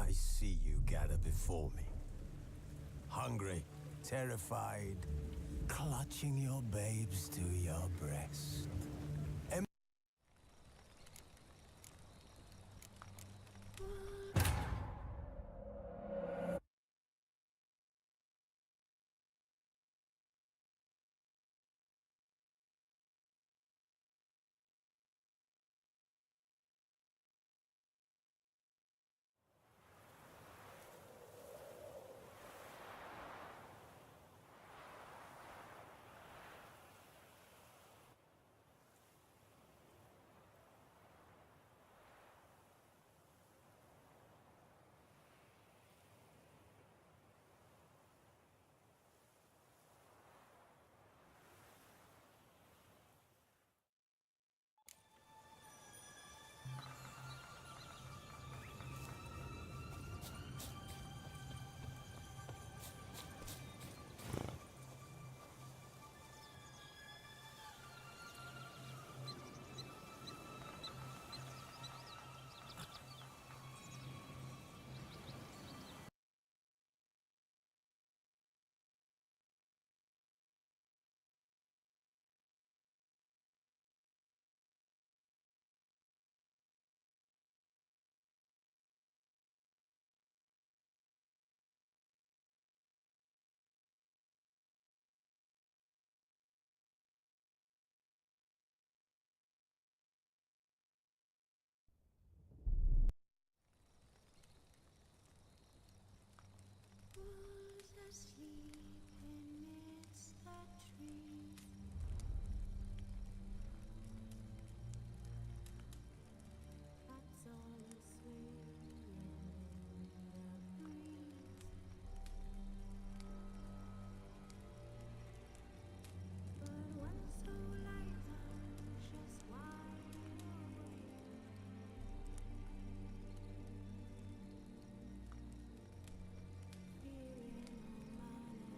I see you gather before me. Hungry, terrified, clutching your babes to your breast. Who's asleep amidst the trees? That's all swaying in the breeze. But one soul lies anxious, wide awake. Feeling humanity.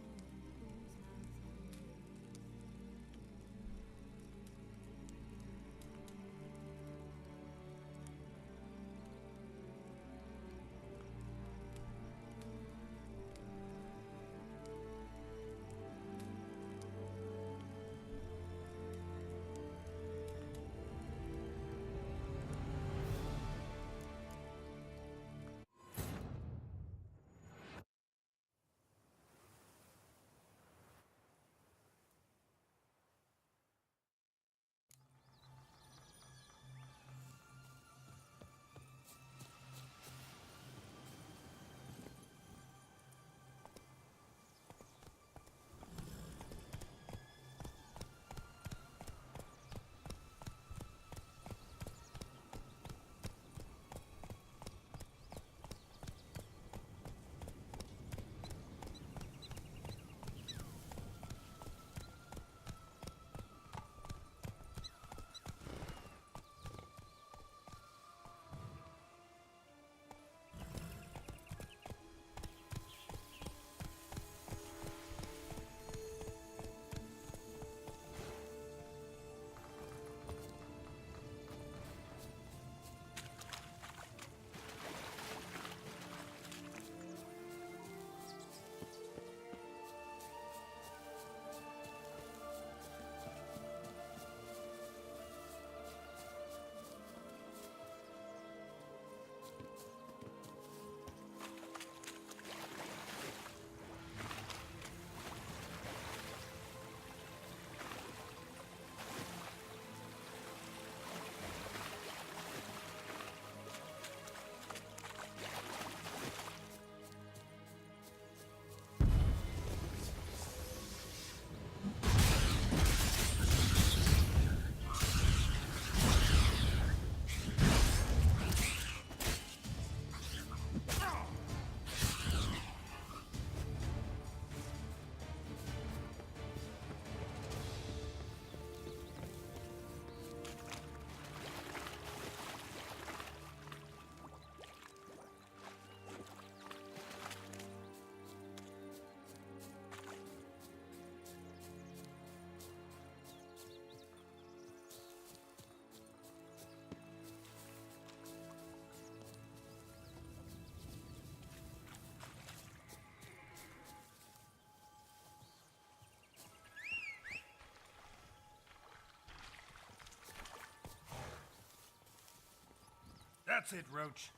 That's it, Roach.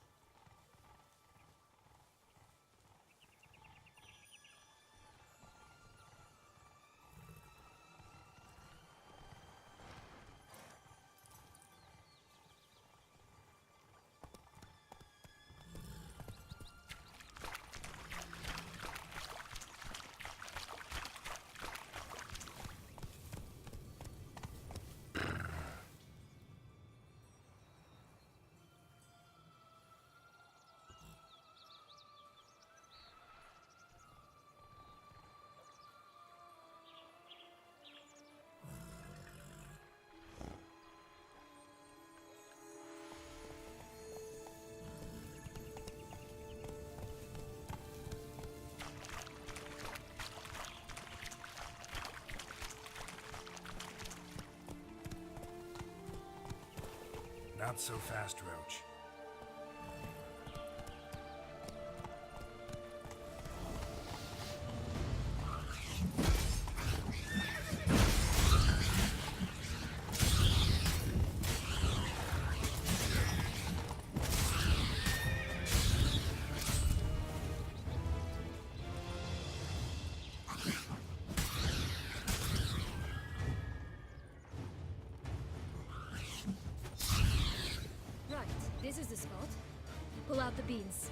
Not so fast, Roach. Right, this is the spot. Pull out the beans.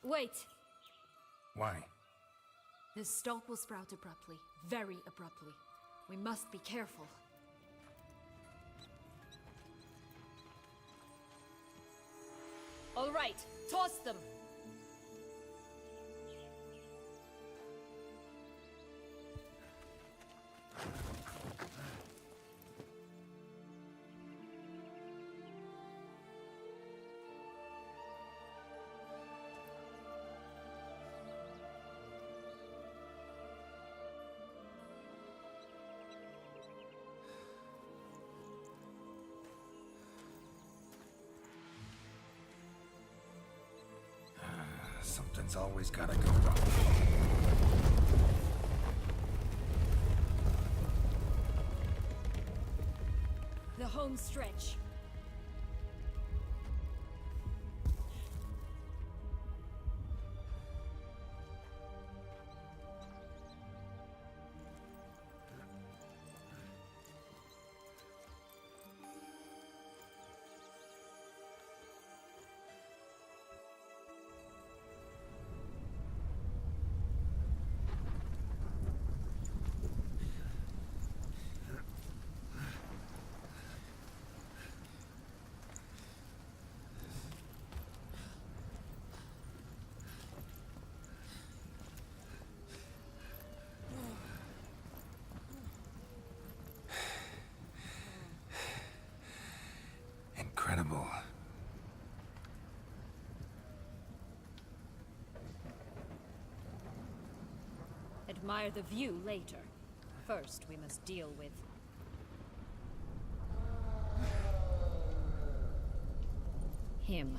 Wait! Why? The stalk will sprout abruptly. Very abruptly. We must be careful. All right, toss them! Something's always gotta go wrong. The home stretch. admire the view later. First, we must deal with... him.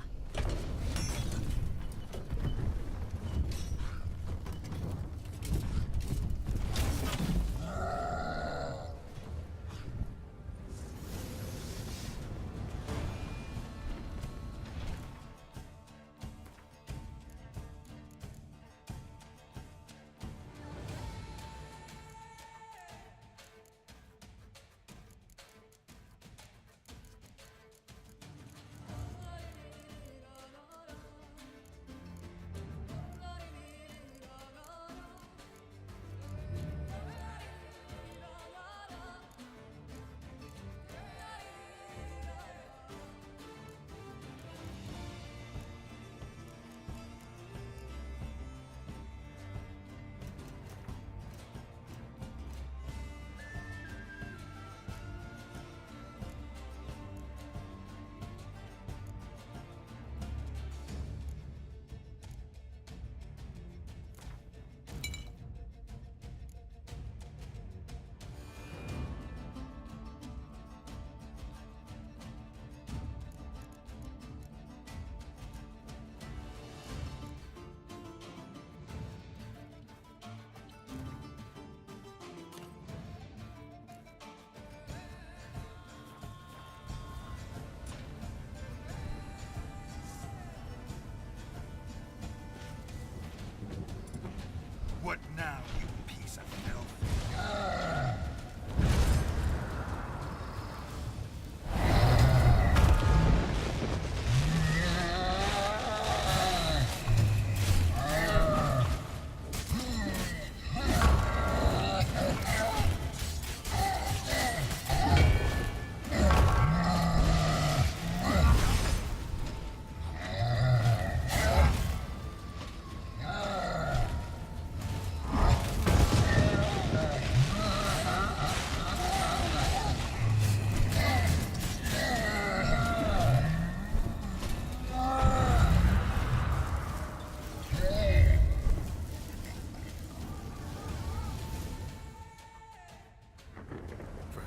What now, you piece of filth?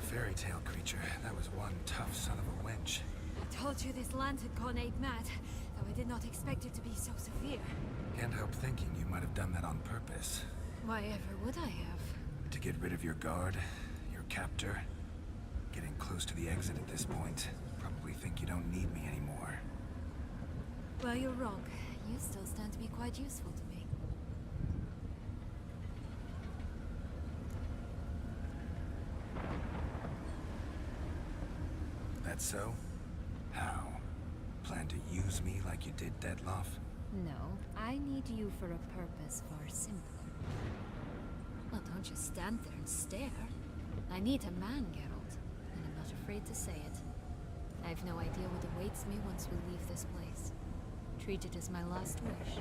Fairy tale creature. That was one tough son of a wench. I told you this land had gone ape mad, though I did not expect it to be so severe. Can't help thinking you might have done that on purpose. Why ever would I have? To get rid of your guard, your captor. Getting close to the exit at this point. Probably think you don't need me anymore. Well, you're wrong. You still stand to be quite useful to me. That so? How? Plan to use me like you did Dettlaff? No, I need you for a purpose far simpler. Well, don't just stand there and stare. I need a man, Geralt, and I'm not afraid to say it. I have no idea what awaits me once we leave this place. Treat it as my last wish.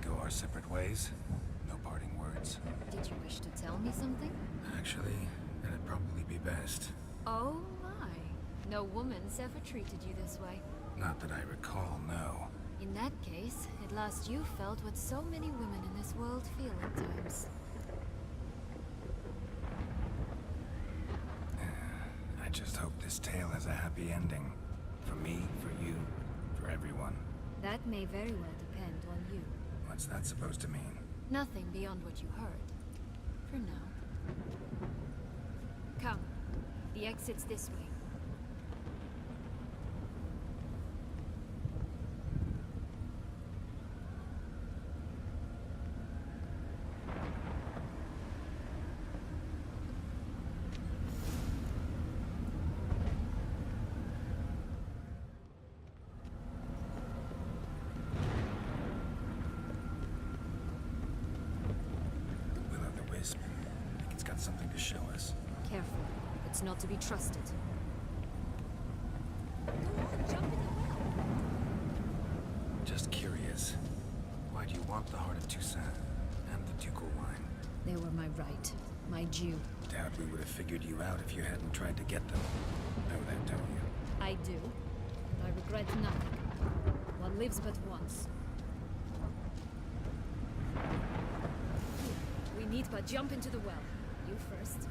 go our separate ways? No parting words? Did you wish to tell me something? Actually, that'd probably be best. Oh my. No woman's ever treated you this way. Not that I recall, no. In that case, at last you felt what so many women in this world feel at times. I just hope this tale has a happy ending. For me, for you, for everyone. That may very well depend on you. What's that supposed to mean? Nothing beyond what you heard. For now. Come. The exit's this way. I think it's got something to show us. Careful. It's not to be trusted. Go on, jump in the well. Just curious. Why do you want the Heart of Toussaint and the ducal wine? They were my right. My due. Doubt we would have figured you out if you hadn't tried to get them. Know that, don't you? I do. I regret nothing. One lives but once. We need but jump into the well. You first.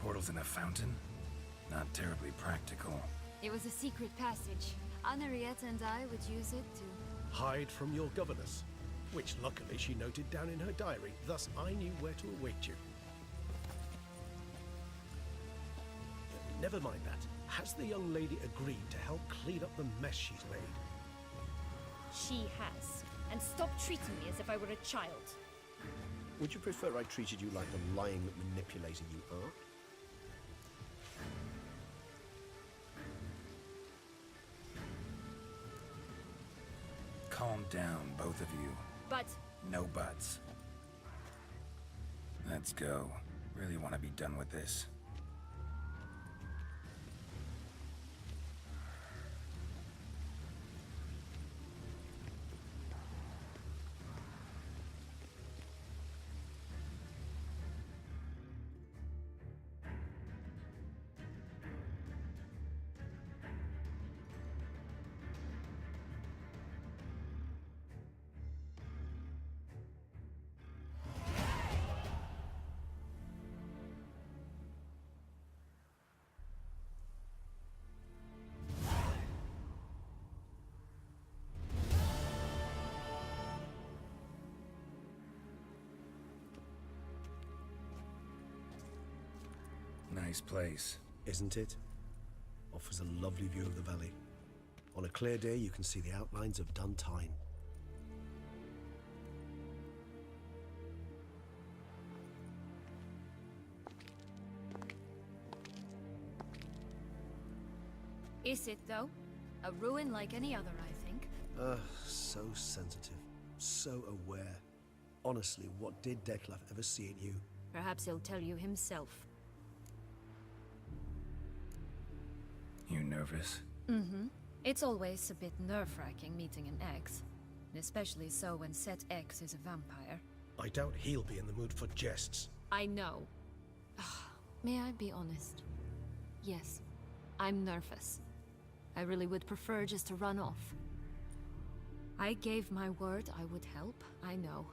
Portals in a fountain? Not terribly practical. It was a secret passage. Henriette and I would use it to... Hide from your governess, which luckily she noted down in her diary, thus I knew where to await you. Never mind that. Has the young lady agreed to help clean up the mess she's made? She has. And stop treating me as if I were a child. Would you prefer I treated you like the lying, manipulating you are? Calm down, both of you. But No buts. Let's go. Really want to be done with this. Nice place. Isn't it? Offers a lovely view of the valley. On a clear day, you can see the outlines of Duntine. Is it, though? A ruin like any other, I think. So sensitive. So aware. Honestly, what did Dettlaff ever see in you? Perhaps he'll tell you himself. You nervous? Mm-hmm. It's always a bit nerve-wracking meeting an ex. Especially so when Set X is a vampire. I doubt he'll be in the mood for jests. I know. May I be honest? Yes, I'm nervous. I really would prefer just to run off. I gave my word I would help, I know.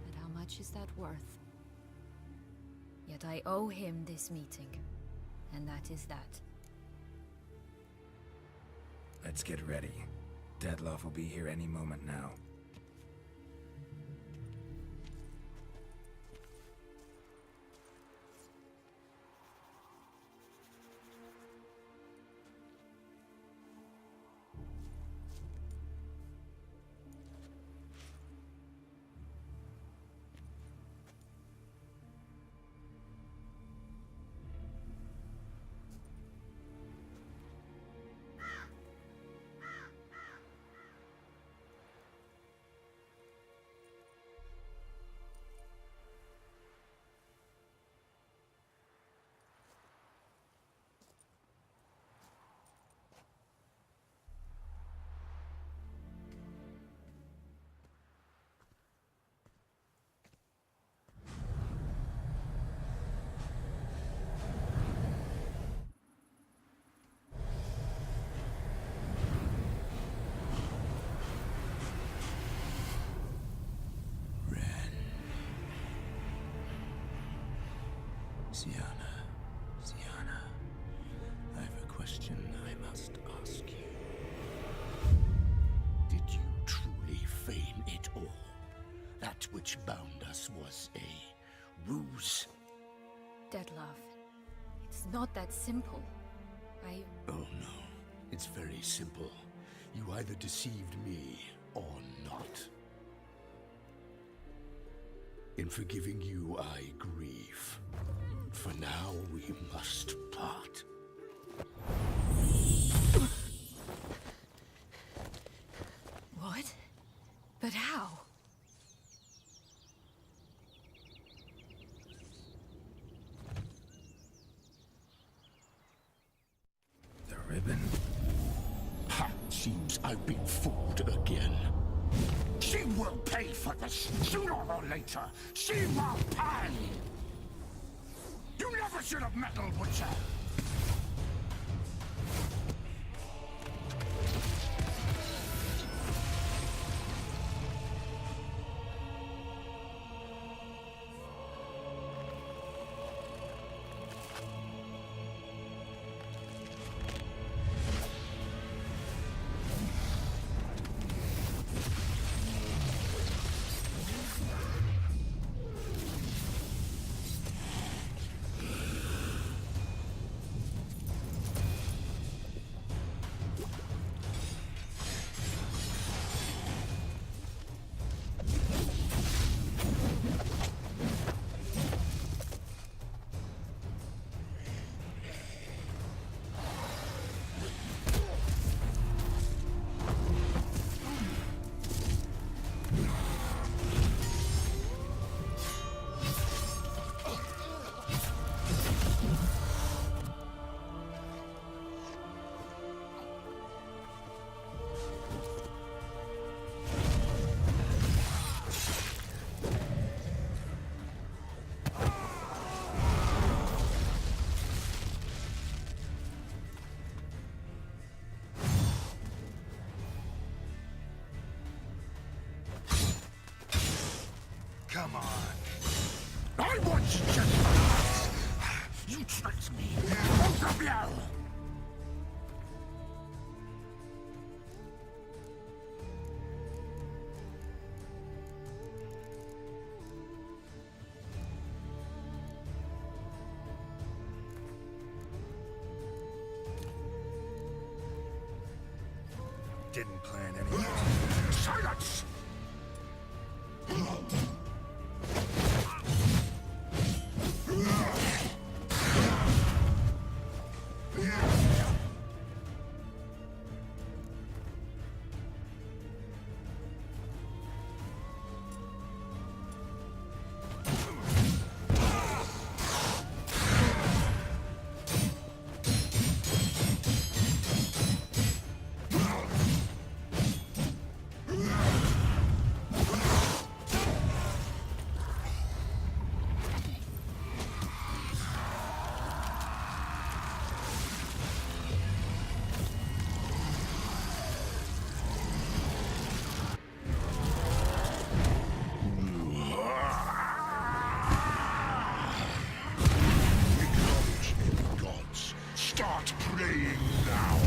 But how much is that worth? Yet I owe him this meeting, and that is that. Let's get ready. Dettlaff will be here any moment now. Sienna, I have a question I must ask you. Did you truly feign it all? That which bound us was a ruse? Dettlaff, it's not that simple. Oh no, it's very simple. You either deceived me or not. In forgiving you, I grieve. For now, we must part. What? But how? The ribbon. Ha! Seems I've been fooled again. She will pay for this, sooner or later. She will pay! You never should have meddled with her! Come on. I want you just for that! You tricked me! Both of you! Didn't plan anything. Silence! playing now.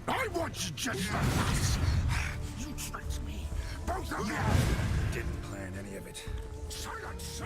I want you just for that. You tricked me. Both of you. Didn't plan any of it. Silence.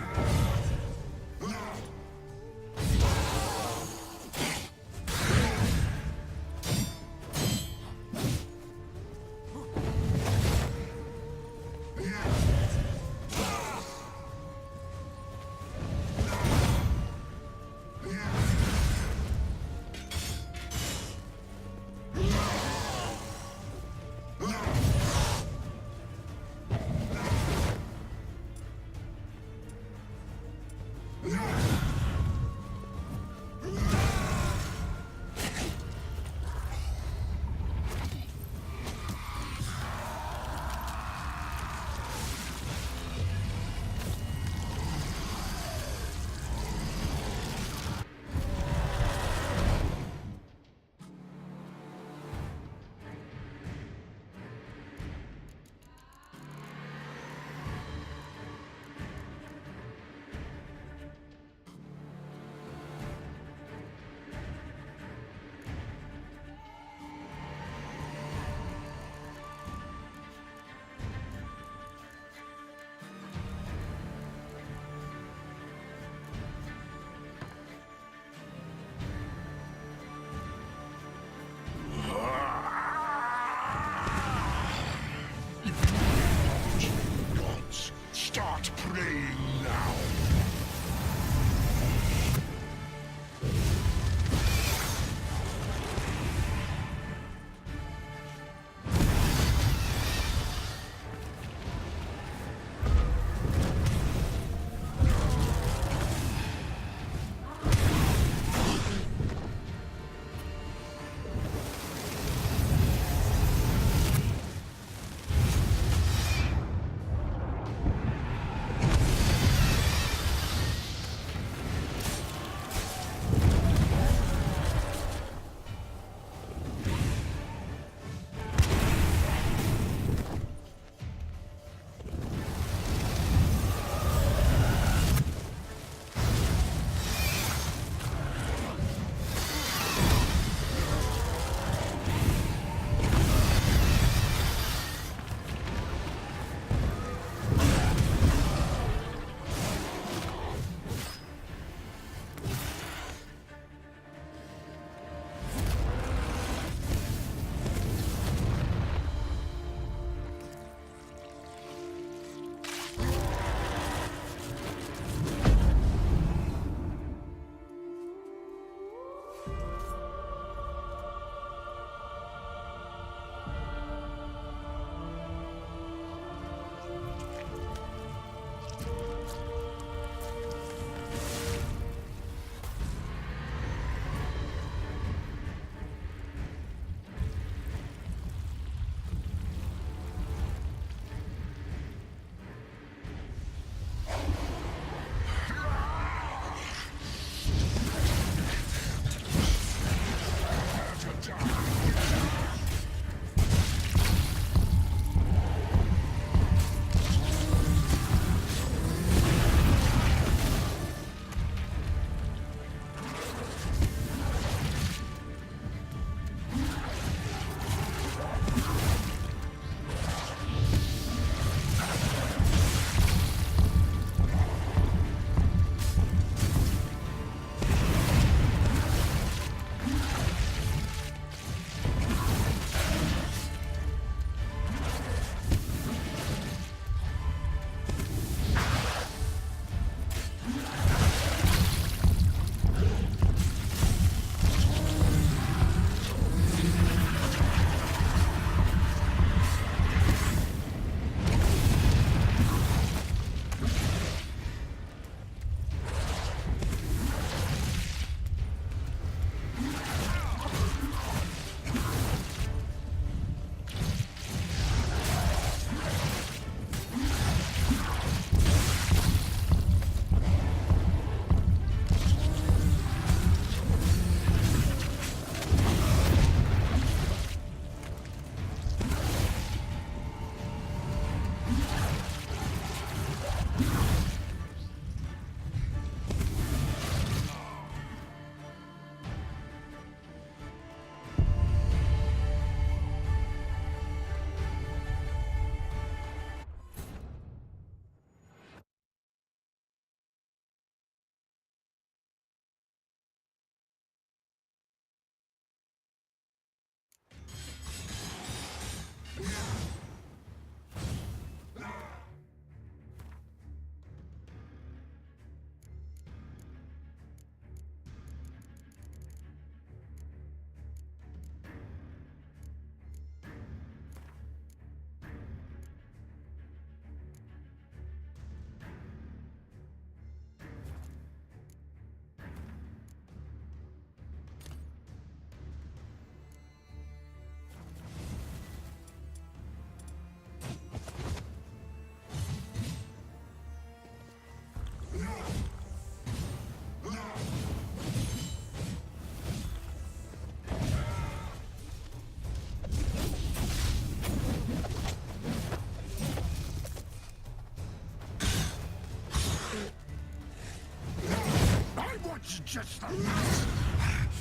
That's just the...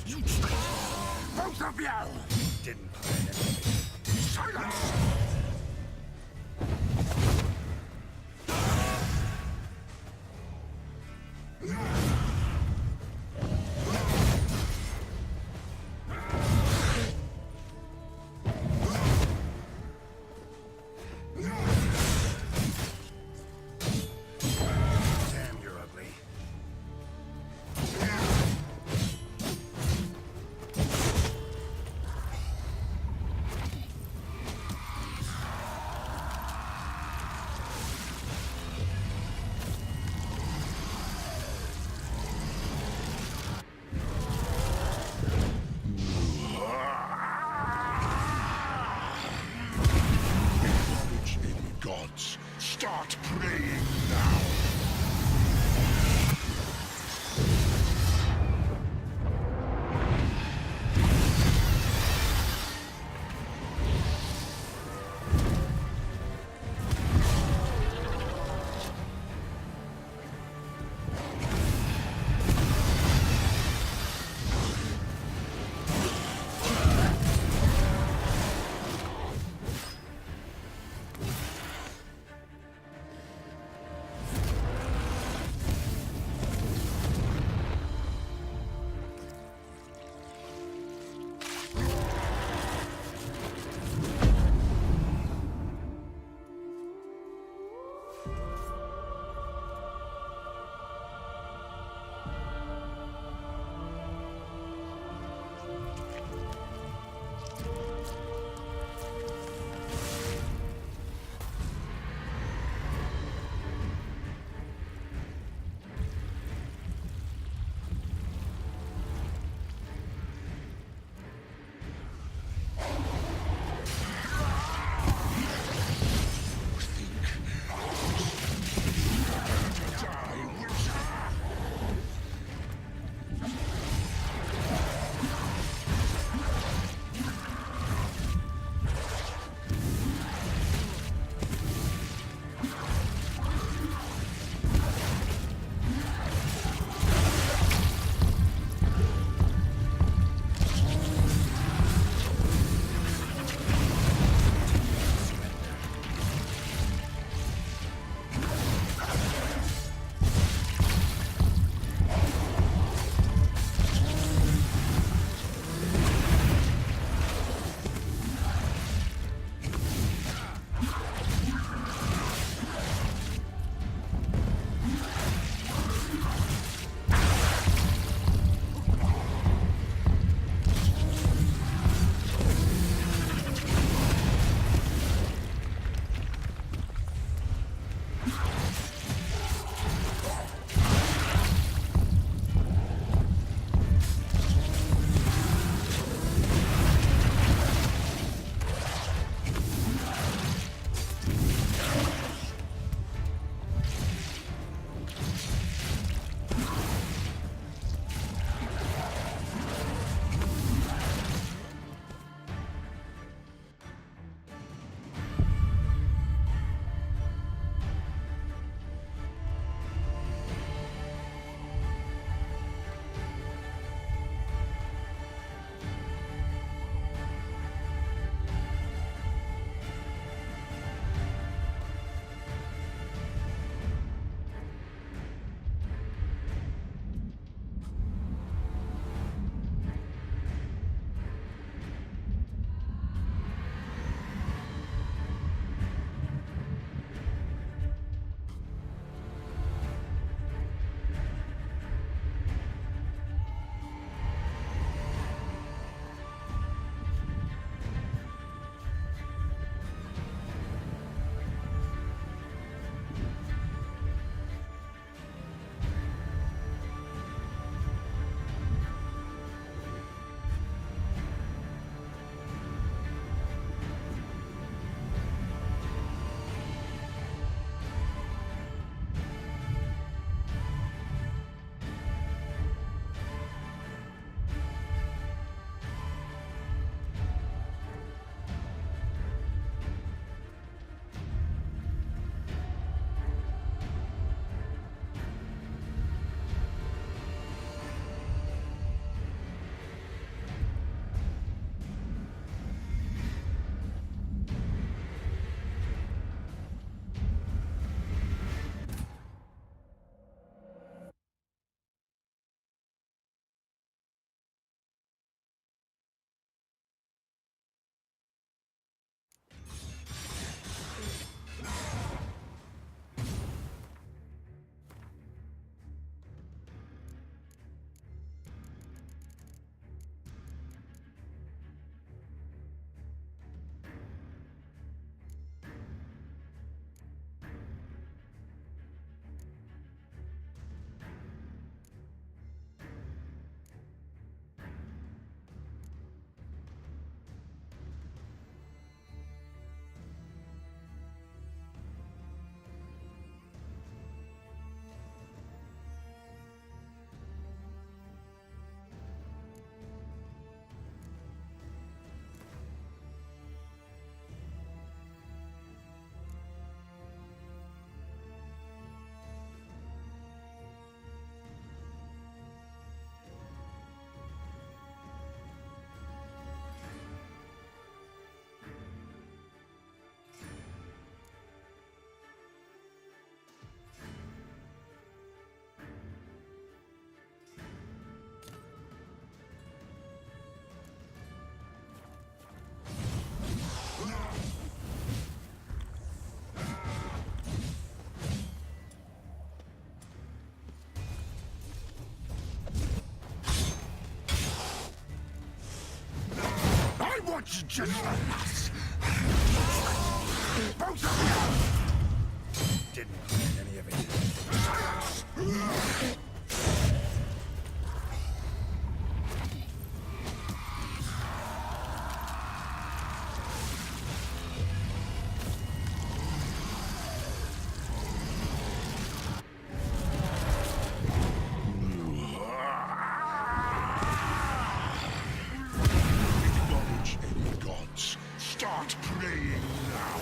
You... Both of you! Didn't plan anything. Silence! Damn, you're ugly. What's just for us? Both of you! Didn't plan any of it. Acknowledge any gods. Start praying now.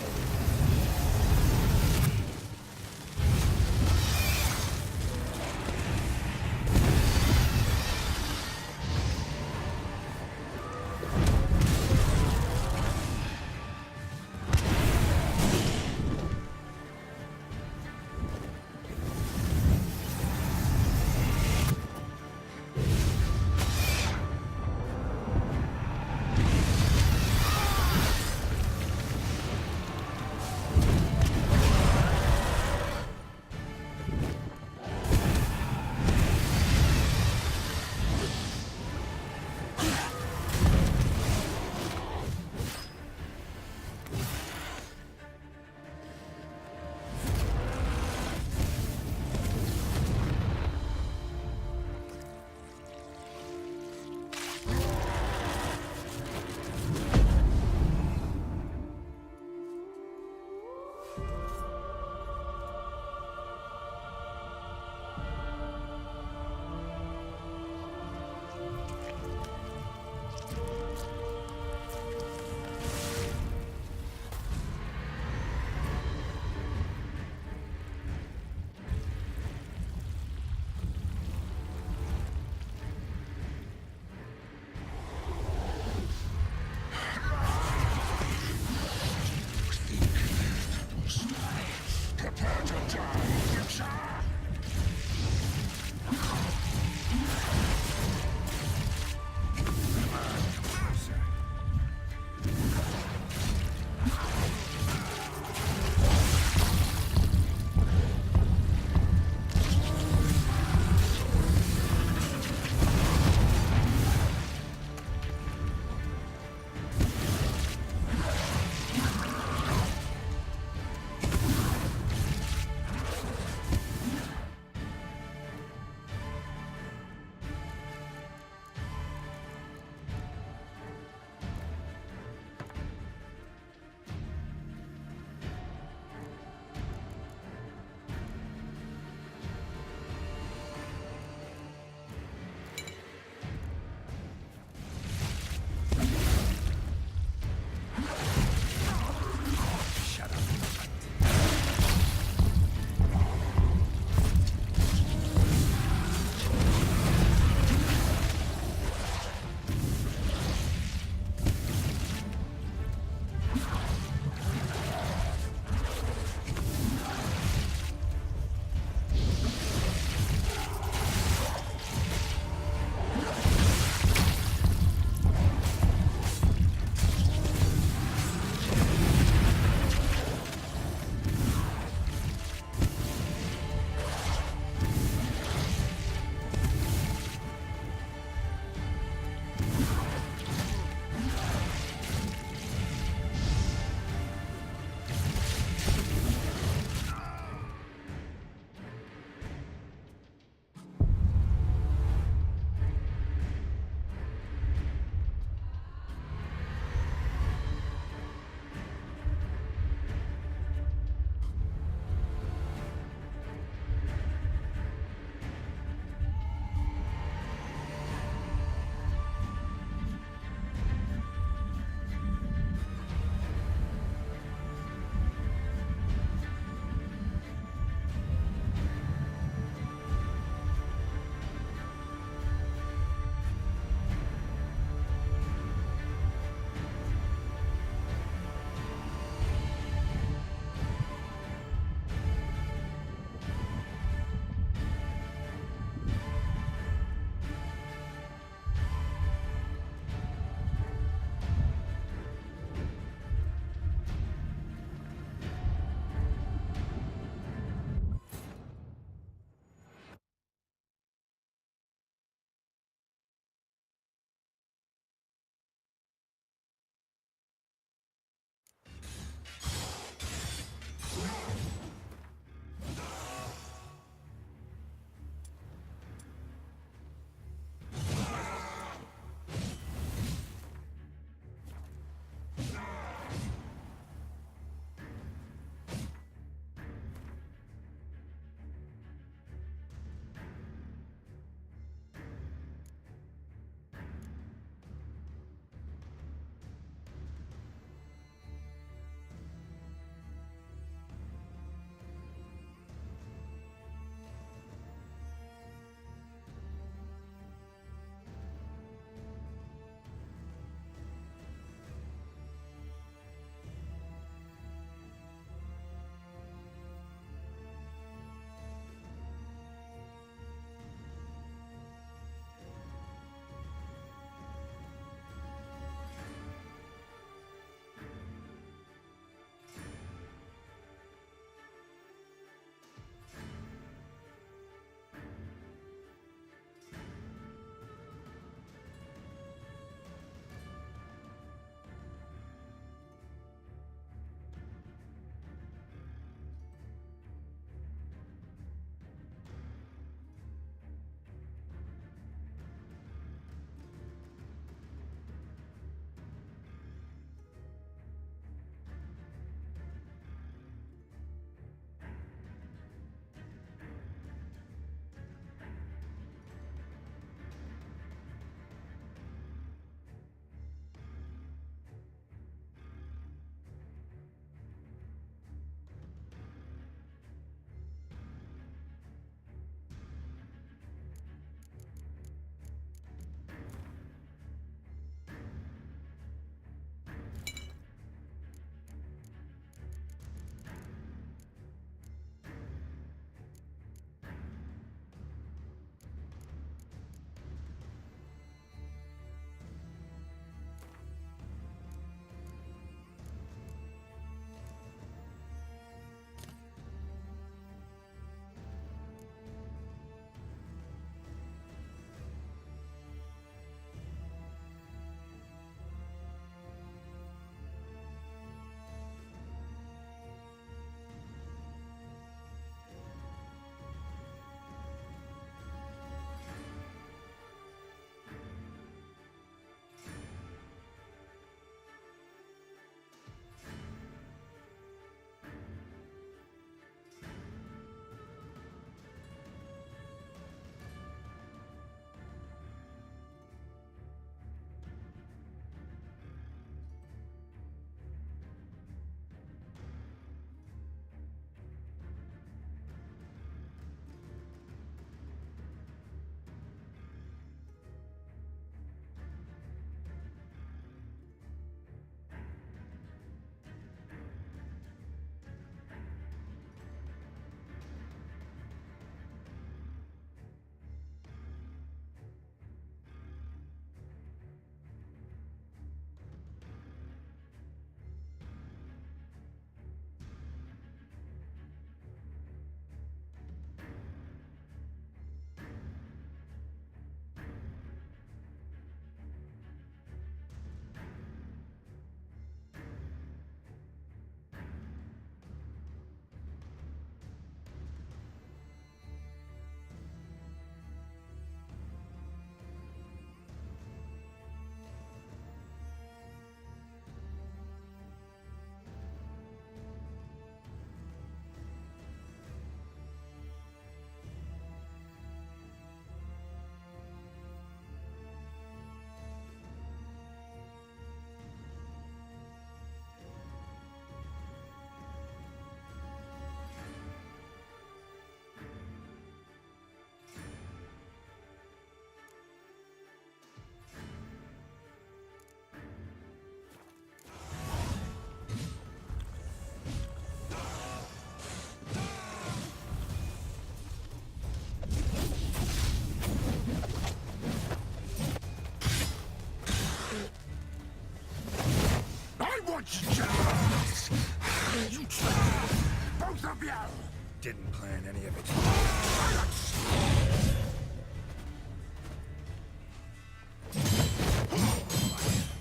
Didn't plan any of it.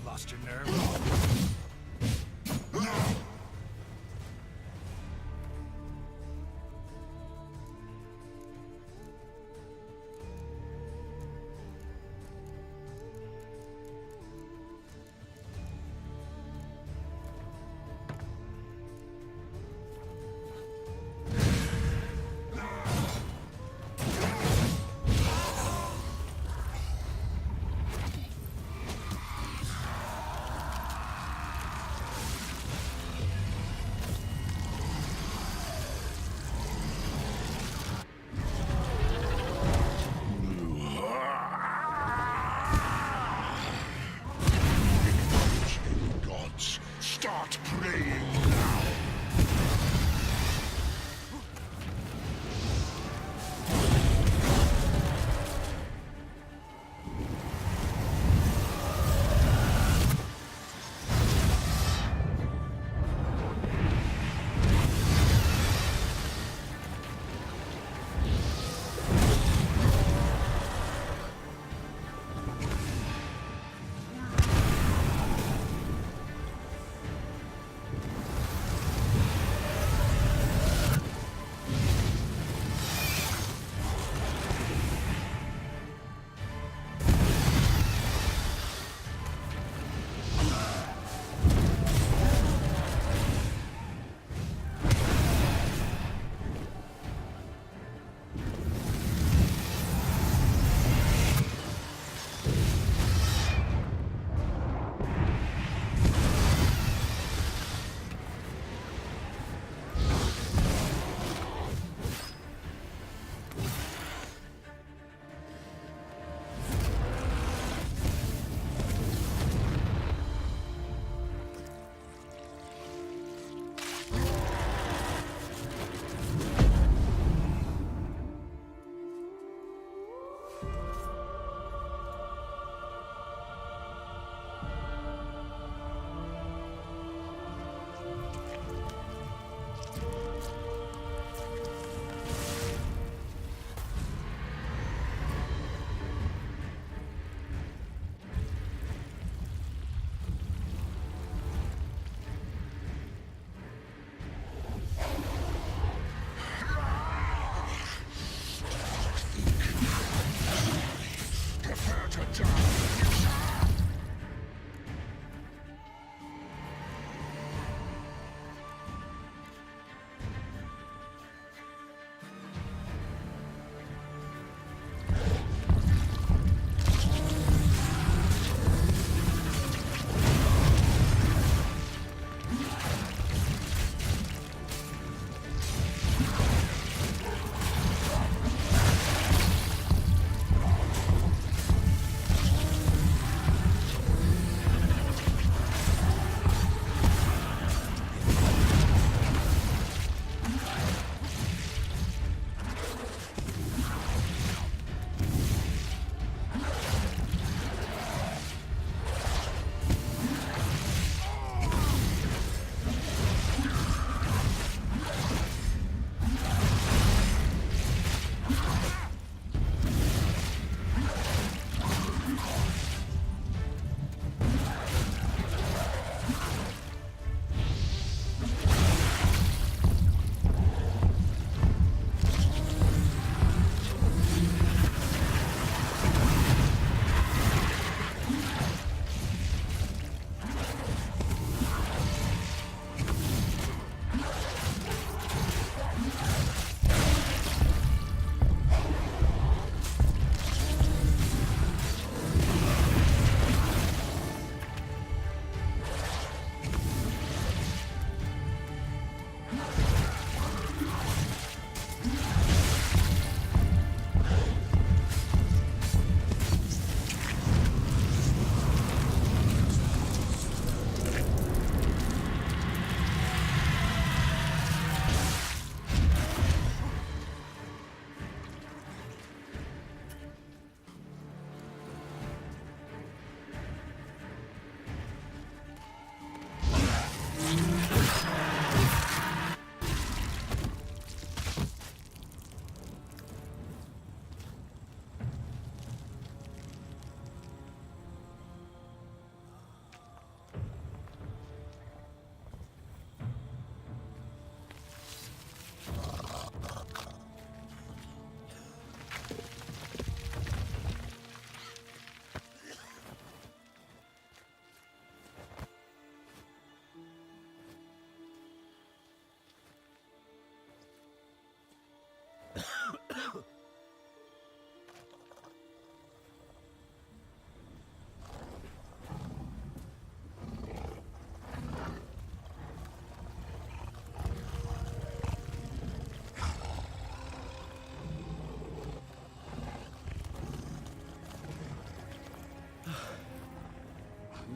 Lost your nerve? Gods, start praying now.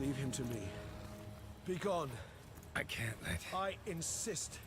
Leave him to me. Be gone. I can't let... I insist.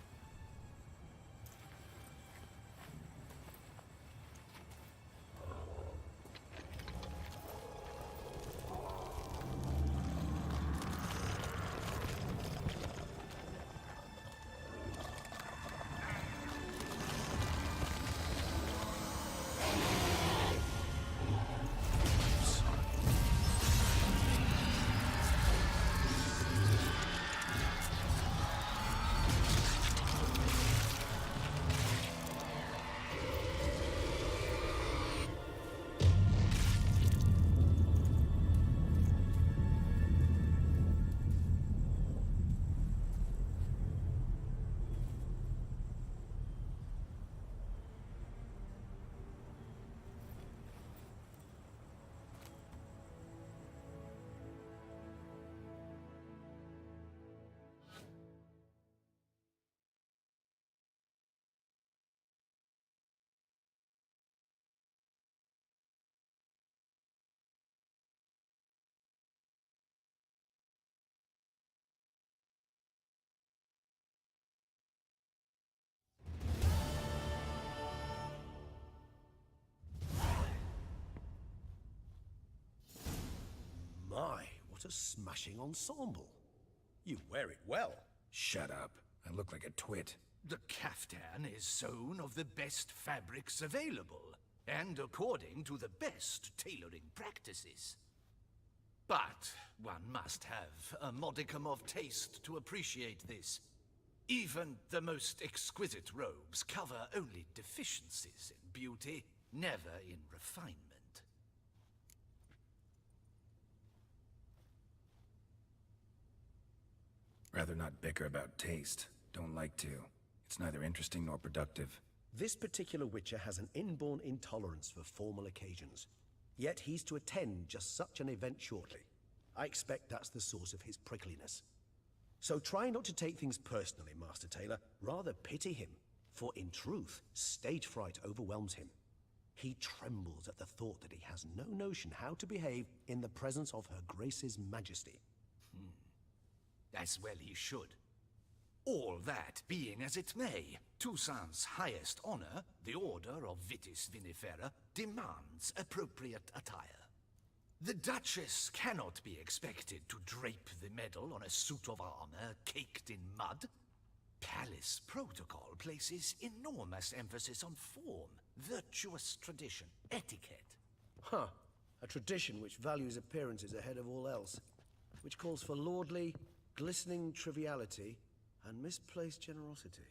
My, what a smashing ensemble. You wear it well. Shut up. I look like a twit. The caftan is sewn of the best fabrics available, and according to the best tailoring practices. But one must have a modicum of taste to appreciate this. Even the most exquisite robes cover only deficiencies in beauty, never in refinement. Rather not bicker about taste. Don't like to. It's neither interesting nor productive. This particular Witcher has an inborn intolerance for formal occasions. Yet he's to attend just such an event shortly. I expect that's the source of his prickliness. So try not to take things personally, Master Taylor. Rather pity him. For in truth, stage fright overwhelms him. He trembles at the thought that he has no notion how to behave in the presence of Her Grace's Majesty. As well he should. All that being as it may, Toussaint's highest honor, the Order of Vitis Vinifera, demands appropriate attire. The Duchess cannot be expected to drape the medal on a suit of armor caked in mud. Palace protocol places enormous emphasis on form, virtuous tradition, etiquette. Huh. A tradition which values appearances ahead of all else. Which calls for lordly, glistening triviality and misplaced generosity.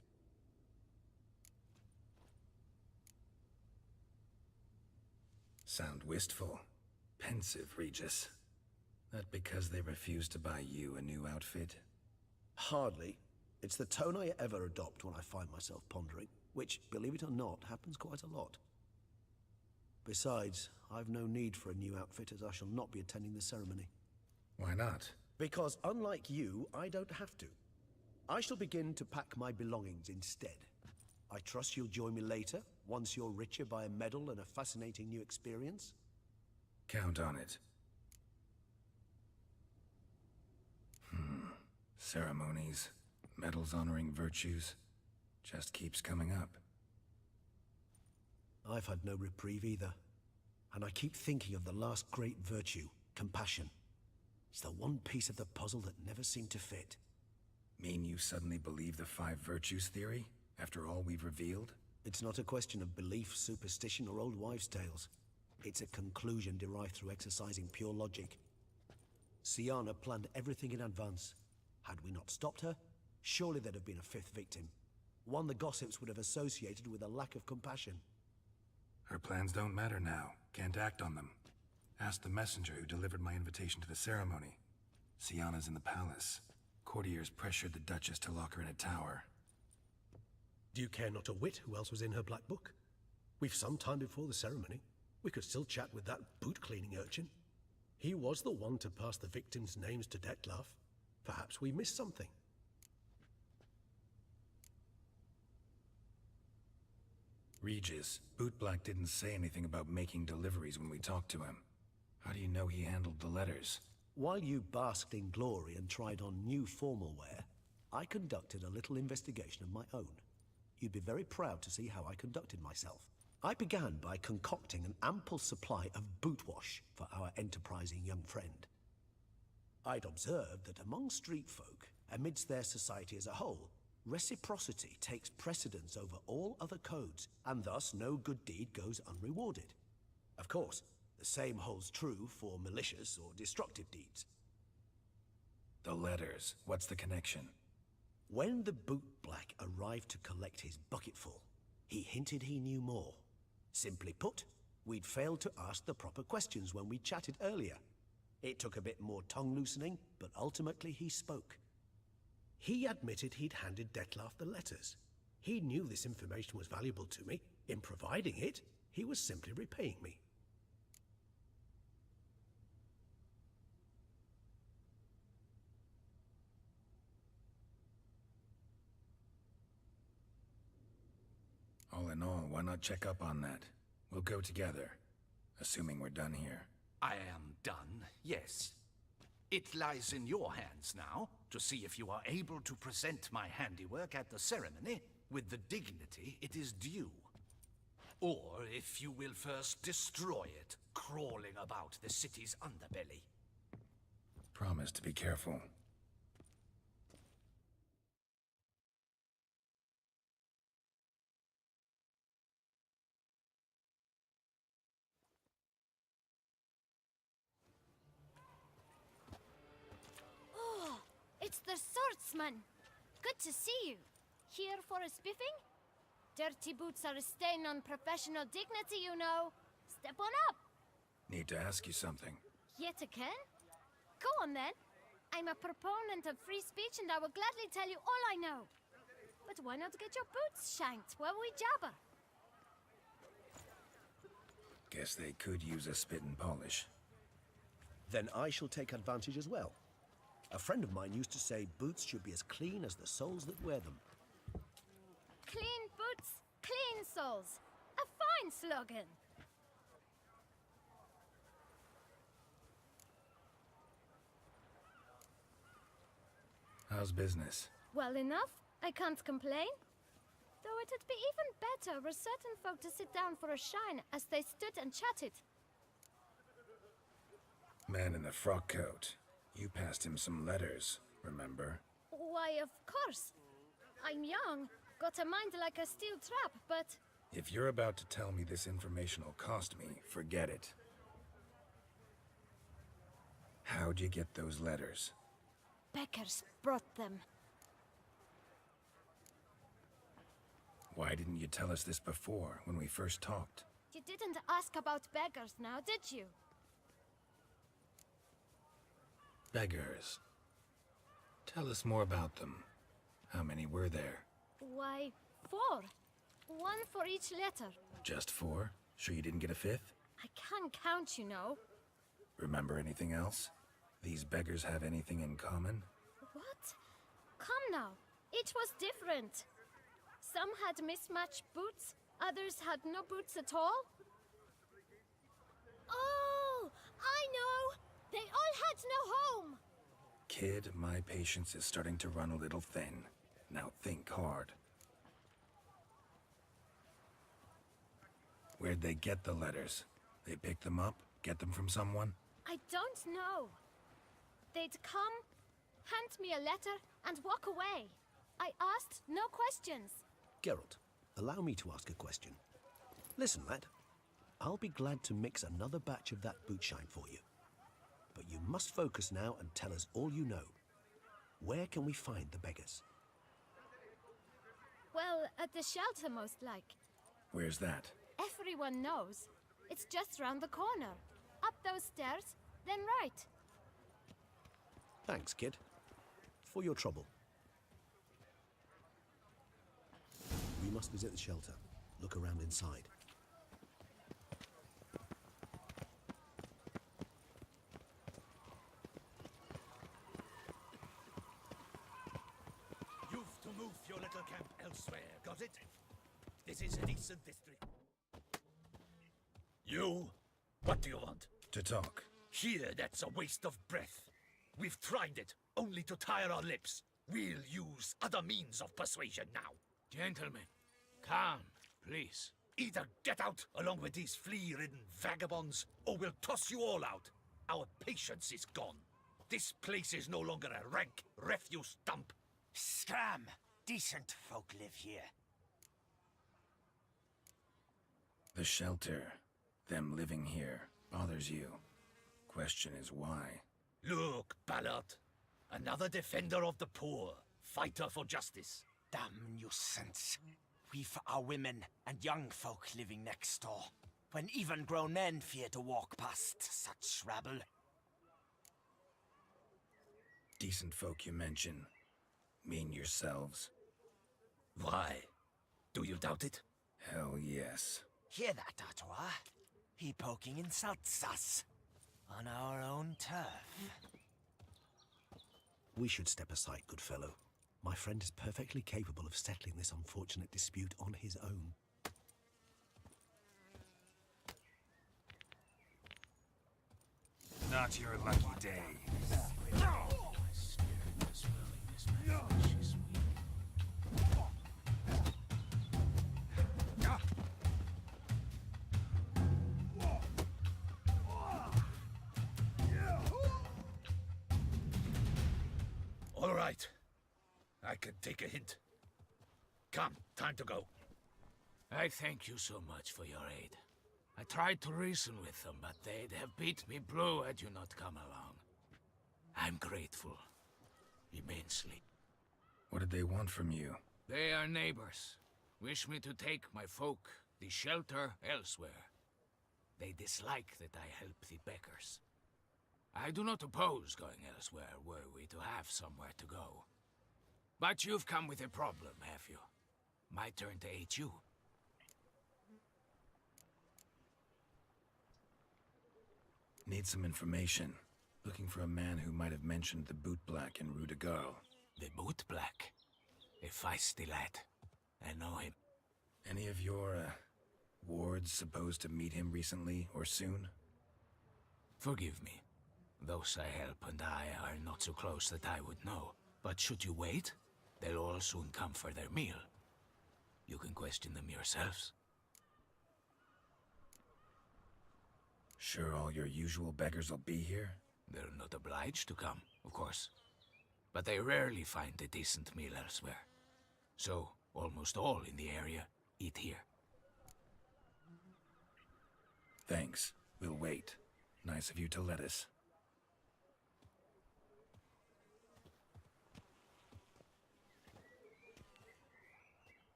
Sound wistful. Pensive, Regis. That because they refuse to buy you a new outfit? Hardly. It's the tone I ever adopt when I find myself pondering, which, believe it or not, happens quite a lot. Besides, I've no need for a new outfit as I shall not be attending the ceremony. Why not? Because unlike you, I don't have to. I shall begin to pack my belongings instead. I trust you'll join me later, once you're richer by a medal and a fascinating new experience? Count on it. Ceremonies, medals honoring virtues, just keeps coming up. I've had no reprieve either. And I keep thinking of the last great virtue, compassion. It's the one piece of the puzzle that never seemed to fit. Mean you suddenly believe the 5 virtues theory, after all we've revealed? It's not a question of belief, superstition, or old wives' tales. It's a conclusion derived through exercising pure logic. Syanna planned everything in advance. Had we not stopped her, surely there'd have been a 5th victim. One the gossips would have associated with a lack of compassion. Her plans don't matter now. Can't act on them. Ask the messenger who delivered my invitation to the ceremony. Syanna's in the palace. Courtiers pressured the Duchess to lock her in a tower. Do you care not a whit who else was in her black book? We've some time before the ceremony. We could still chat with that boot-cleaning urchin. He was the one to pass the victims' names to Dettlaff. Perhaps we missed something. Regis, Bootblack didn't say anything about making deliveries when we talked to him. How do you know he handled the letters? While you basked in glory and tried on new formal wear, I conducted a little investigation of my own. You'd be very proud to see how I conducted myself. I began by concocting an ample supply of boot wash for our enterprising young friend. I'd observed that among street folk, amidst their society as a whole, reciprocity takes precedence over all other codes, and thus no good deed goes unrewarded. Of course, the same holds true for malicious or destructive deeds. The letters. What's the connection? When the bootblack arrived to collect his bucketful, he hinted he knew more. Simply put, we'd failed to ask the proper questions when we chatted earlier. It took a bit more tongue-loosening, but ultimately he spoke. He admitted he'd handed Dettlaff the letters. He knew this information was valuable to me. In providing it, he was simply repaying me. All in all, why not check up on that? We'll go together, assuming we're done here. I am done, yes. It lies in your hands now to see if you are able to present my handiwork at the ceremony with the dignity it is due. Or if you will first destroy it, crawling about the city's underbelly. Promise to be careful. It's the swordsman! Good to see you. Here for a spiffing? Dirty boots are a stain on professional dignity, you know. Step on up! Need to ask you something. Yet again? Go on then. I'm a proponent of free speech and I will gladly tell you all I know. But why not get your boots shanked while we jabber? Guess they could use a spit and polish. Then I shall take advantage as well. A friend of mine used to say boots should be as clean as the soles that wear them. Clean boots, clean soles. A fine slogan. How's business? Well enough. I can't complain. Though it'd be even better were certain folk to sit down for a shine as they stood and chatted. Man in the frock coat. You passed him some letters, remember? Why, of course. I'm young, got a mind like a steel trap, but... If you're about to tell me this information will cost me, forget it. How'd you get those letters? Beggars brought them. Why didn't you tell us this before, when we first talked? You didn't ask about beggars now, did you? Beggars. Tell us more about them. How many were there? Why, 4. One for each letter. Just 4? Sure you didn't get a 5th? I can't count, you know. Remember anything else? These beggars have anything in common? What? Come now. Each was different. Some had mismatched boots, others had no boots at all. Oh, I know! They all had no home! Kid, my patience is starting to run a little thin. Now think hard. Where'd they get the letters? They pick them up? Get them from someone? I don't know. They'd come, hand me a letter, and walk away. I asked no questions. Geralt, allow me to ask a question. Listen, lad. I'll be glad to mix another batch of that boot shine for you. But you must focus now and tell us all you know. Where can we find the beggars? Well, at the shelter most like. Where's that? Everyone knows. It's just round the corner. Up those stairs, then right. Thanks, kid. For your trouble. We must visit the shelter. Look around inside. You've to move your little camp elsewhere, got it? This is a decent district. You? What do you want? To talk. Here, that's a waste of breath. We've tried it, only to tire our lips. We'll use other means of persuasion now. Gentlemen, calm, please. Either get out along with these flea-ridden vagabonds, or we'll toss you all out. Our patience is gone. This place is no longer a rank refuse dump. Scram! Decent folk live here. The shelter, them living here, bothers you. Question is why? Look, Ballard. Another defender of the poor. Fighter for justice. Damn nuisance. We've our women and young folk living next door, when even grown men fear to walk past such rabble. Decent folk you mention. Mean yourselves? Why? Do you doubt it? Hell yes. Hear that, Artois? He poking insults us. On our own turf. We should step aside, good fellow. My friend is perfectly capable of settling this unfortunate dispute on his own. Not your lucky day. All right. I can take a hint. Come, time to go. I thank you so much for your aid. I tried to reason with them, but they'd have beat me blue had you not come along. I'm grateful. Immensely. What did they want from you? They are neighbors. Wish me to take my folk, the shelter, elsewhere. They dislike that I help the beggars. I do not oppose going elsewhere, were we to have somewhere to go. But you've come with a problem, have you? My turn to aid you. Need some information. Looking for a man who might have mentioned the Boot Black in Rue de Garl. The Boot Black? A feisty lad. I know him. Any of your, wards supposed to meet him recently or soon? Forgive me. Those I help and I are not so close that I would know. But should you wait, they'll all soon come for their meal. You can question them yourselves. Sure all your usual beggars will be here? They're not obliged to come, of course. But they rarely find a decent meal elsewhere. So, almost all in the area eat here. Thanks. We'll wait. Nice of you to let us.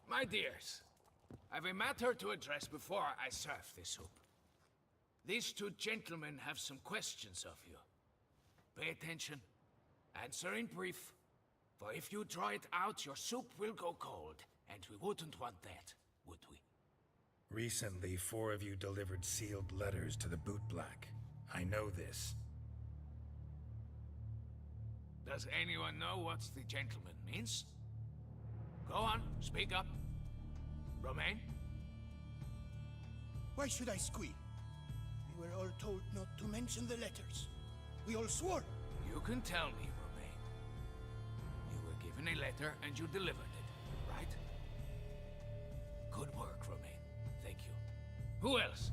My dears, I've a matter to address before I serve the soup. These two gentlemen have some questions of you. Pay attention. Answer in brief. For if you draw it out, your soup will go cold, and we wouldn't want that, would we? Recently, 4 of you delivered sealed letters to the Boot Black. I know this. Does anyone know what the gentleman means? Go on, speak up. Romain? Why should I squeal? We were all told not to mention the letters. We all swore. You can tell me, Romain. You were given a letter and you delivered it, right? Good work, Romain. Thank you. Who else?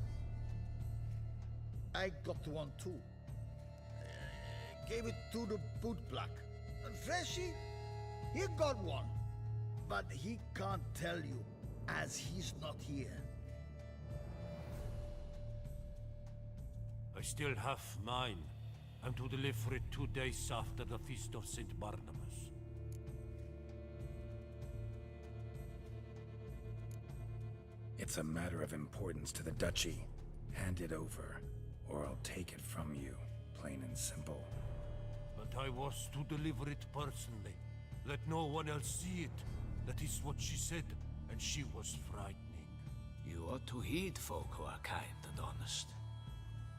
I got one too. Gave it to the Boot Black. And Freshy, he got one. But he can't tell you, as he's not here. I still have mine. I'm to deliver it 2 days after the Feast of St. Barnabas. It's a matter of importance to the Duchy. Hand it over, or I'll take it from you, plain and simple. But I was to deliver it personally. Let no one else see it. That is what she said, and she was frightening. You ought to heed folk who are kind and honest.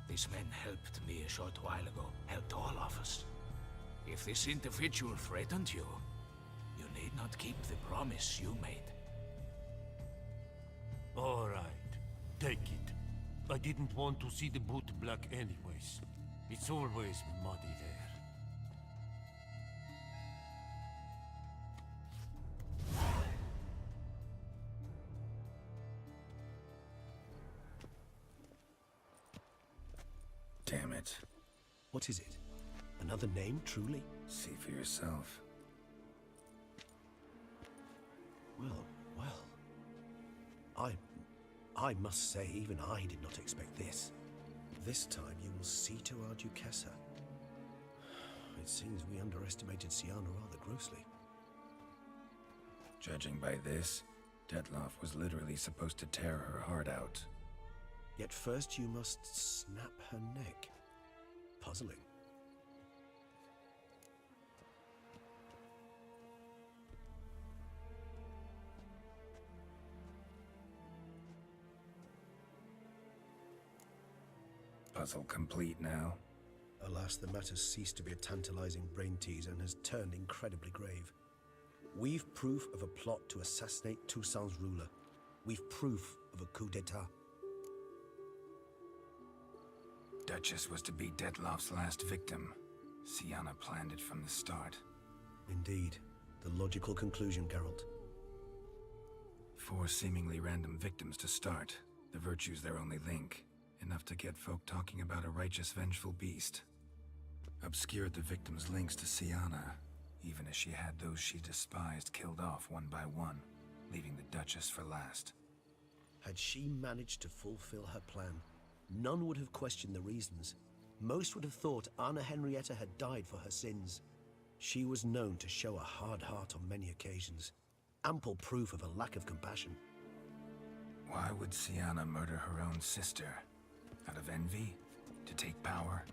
These men helped me a short while ago, helped all of us. If this individual threatened you, you need not keep the promise you made. All right. Take it. I didn't want to see the boot black anyways. It's always muddy there. Damn it. What is it? Another name, truly? See for yourself. Well, well. I must say, even I did not expect this. This time you will see to our Duquesa. It seems we underestimated Siana rather grossly. Judging by this, Detloff was literally supposed to tear her heart out. Yet first you must snap her neck. Puzzling. Puzzle complete now. Alas, the matter's ceased to be a tantalizing brain teaser and has turned incredibly grave. We've proof of a plot to assassinate Toussaint's ruler. We've proof of a coup d'etat. Duchess was to be Detloff's last victim. Siana planned it from the start. Indeed. The logical conclusion, Geralt. 4 seemingly random victims to start. The virtue's their only link. Enough to get folk talking about a righteous, vengeful beast. Obscured the victims' links to Siana, even as she had those she despised killed off one by one, leaving the Duchess for last. Had she managed to fulfill her plan, none would have questioned the reasons. Most would have thought Anna Henrietta had died for her sins. She was known to show a hard heart on many occasions. Ample proof of a lack of compassion. Why would Siana murder her own sister? Out of envy? To take power?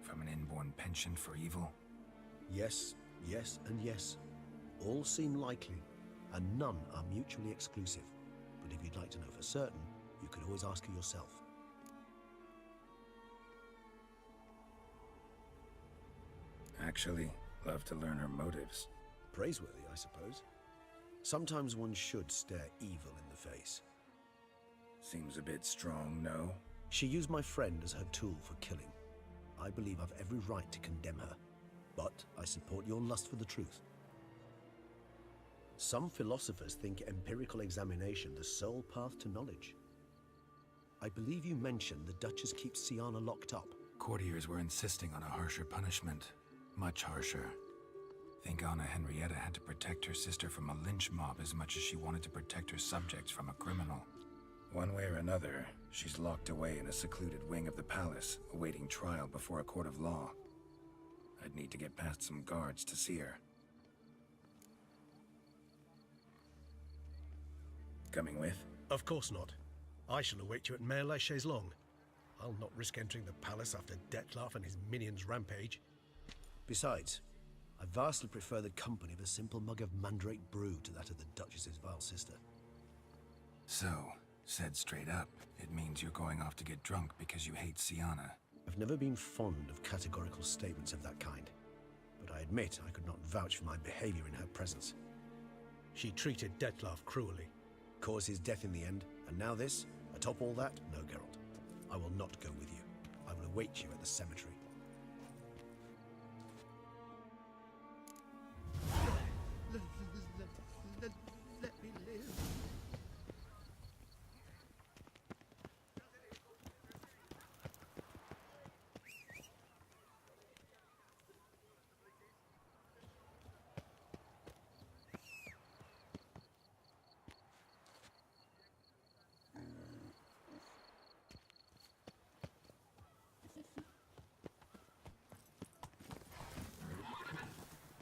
From an inborn penchant for evil? Yes, yes, and yes. All seem likely, and none are mutually exclusive. But if you'd like to know for certain, you could always ask her yourself. Actually, love to learn her motives. Praiseworthy, I suppose. Sometimes one should stare evil in the face. Seems a bit strong, no? She used my friend as her tool for killing. I believe I've every right to condemn her, but I support your lust for the truth. Some philosophers think empirical examination the sole path to knowledge. I believe you mentioned the Duchess keeps Siana locked up. Courtiers were insisting on a harsher punishment. Much harsher. Think Anna Henrietta had to protect her sister from a lynch mob as much as she wanted to protect her subjects from a criminal. One way or another, she's locked away in a secluded wing of the palace, awaiting trial before a court of law. I'd need to get past some guards to see her. Coming with? Of course not. I shall await you at Mare la Chaise-Longue. I'll not risk entering the palace after Detloff and his minions rampage. Besides, I vastly prefer the company of a simple mug of mandrake brew to that of the Duchess's vile sister. So, said straight up, it means you're going off to get drunk because you hate Siana. I've never been fond of categorical statements of that kind, but I admit I could not vouch for my behavior in her presence. She treated Detloff cruelly, caused his death in the end, and now this? Atop all that? No, Geralt. I will not go with you. I will await you at the cemetery. Let me live.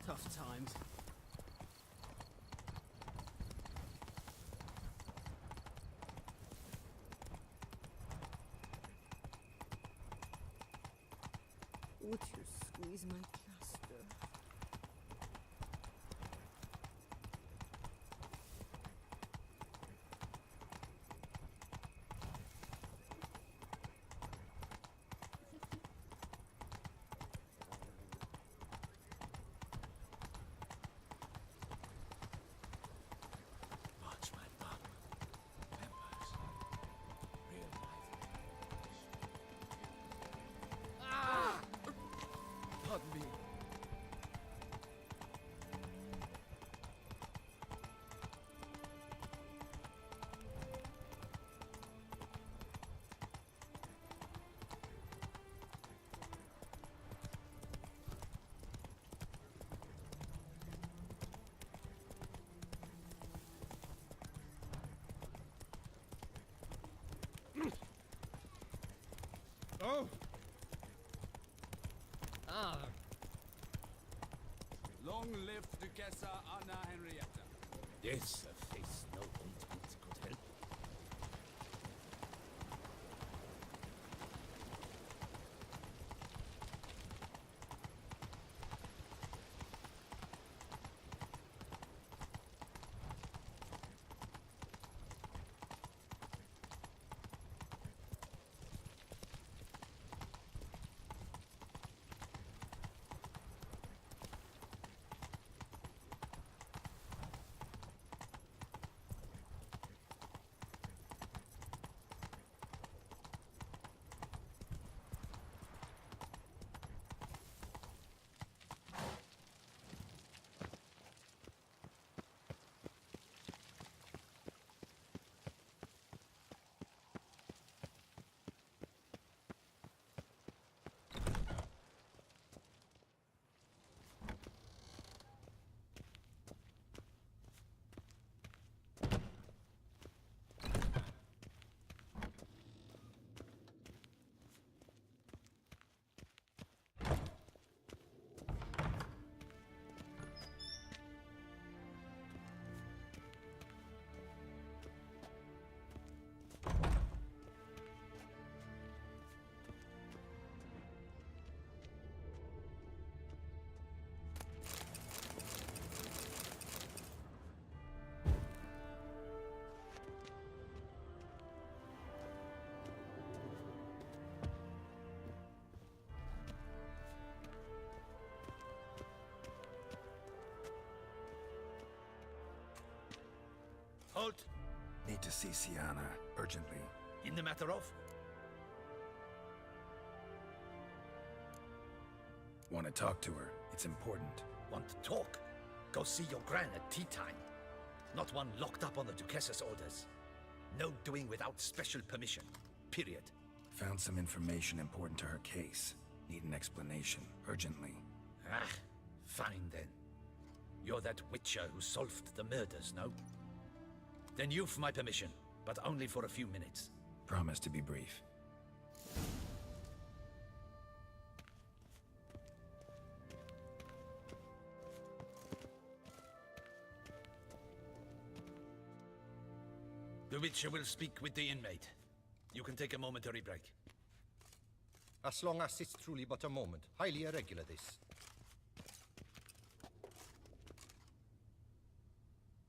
Tough times. Would you squeeze my plaster? Watch my bum. Members. Oh! Ah. Long live Duchessa Anna Henrietta. This face no ointment could help. Halt! Need to see Sienna, urgently. In the matter of? Want to talk to her. It's important. Want to talk? Go see your gran at tea time. Not one locked up on the Duchess's orders. No doing without special permission. Period. Found some information important to her case. Need an explanation, urgently. Ah, fine then. You're that witcher who solved the murders, no? Then you've my permission, but only for a few minutes. Promise to be brief. The Witcher will speak with the inmate. You can take a momentary break. As long as it's truly but a moment. Highly irregular, this.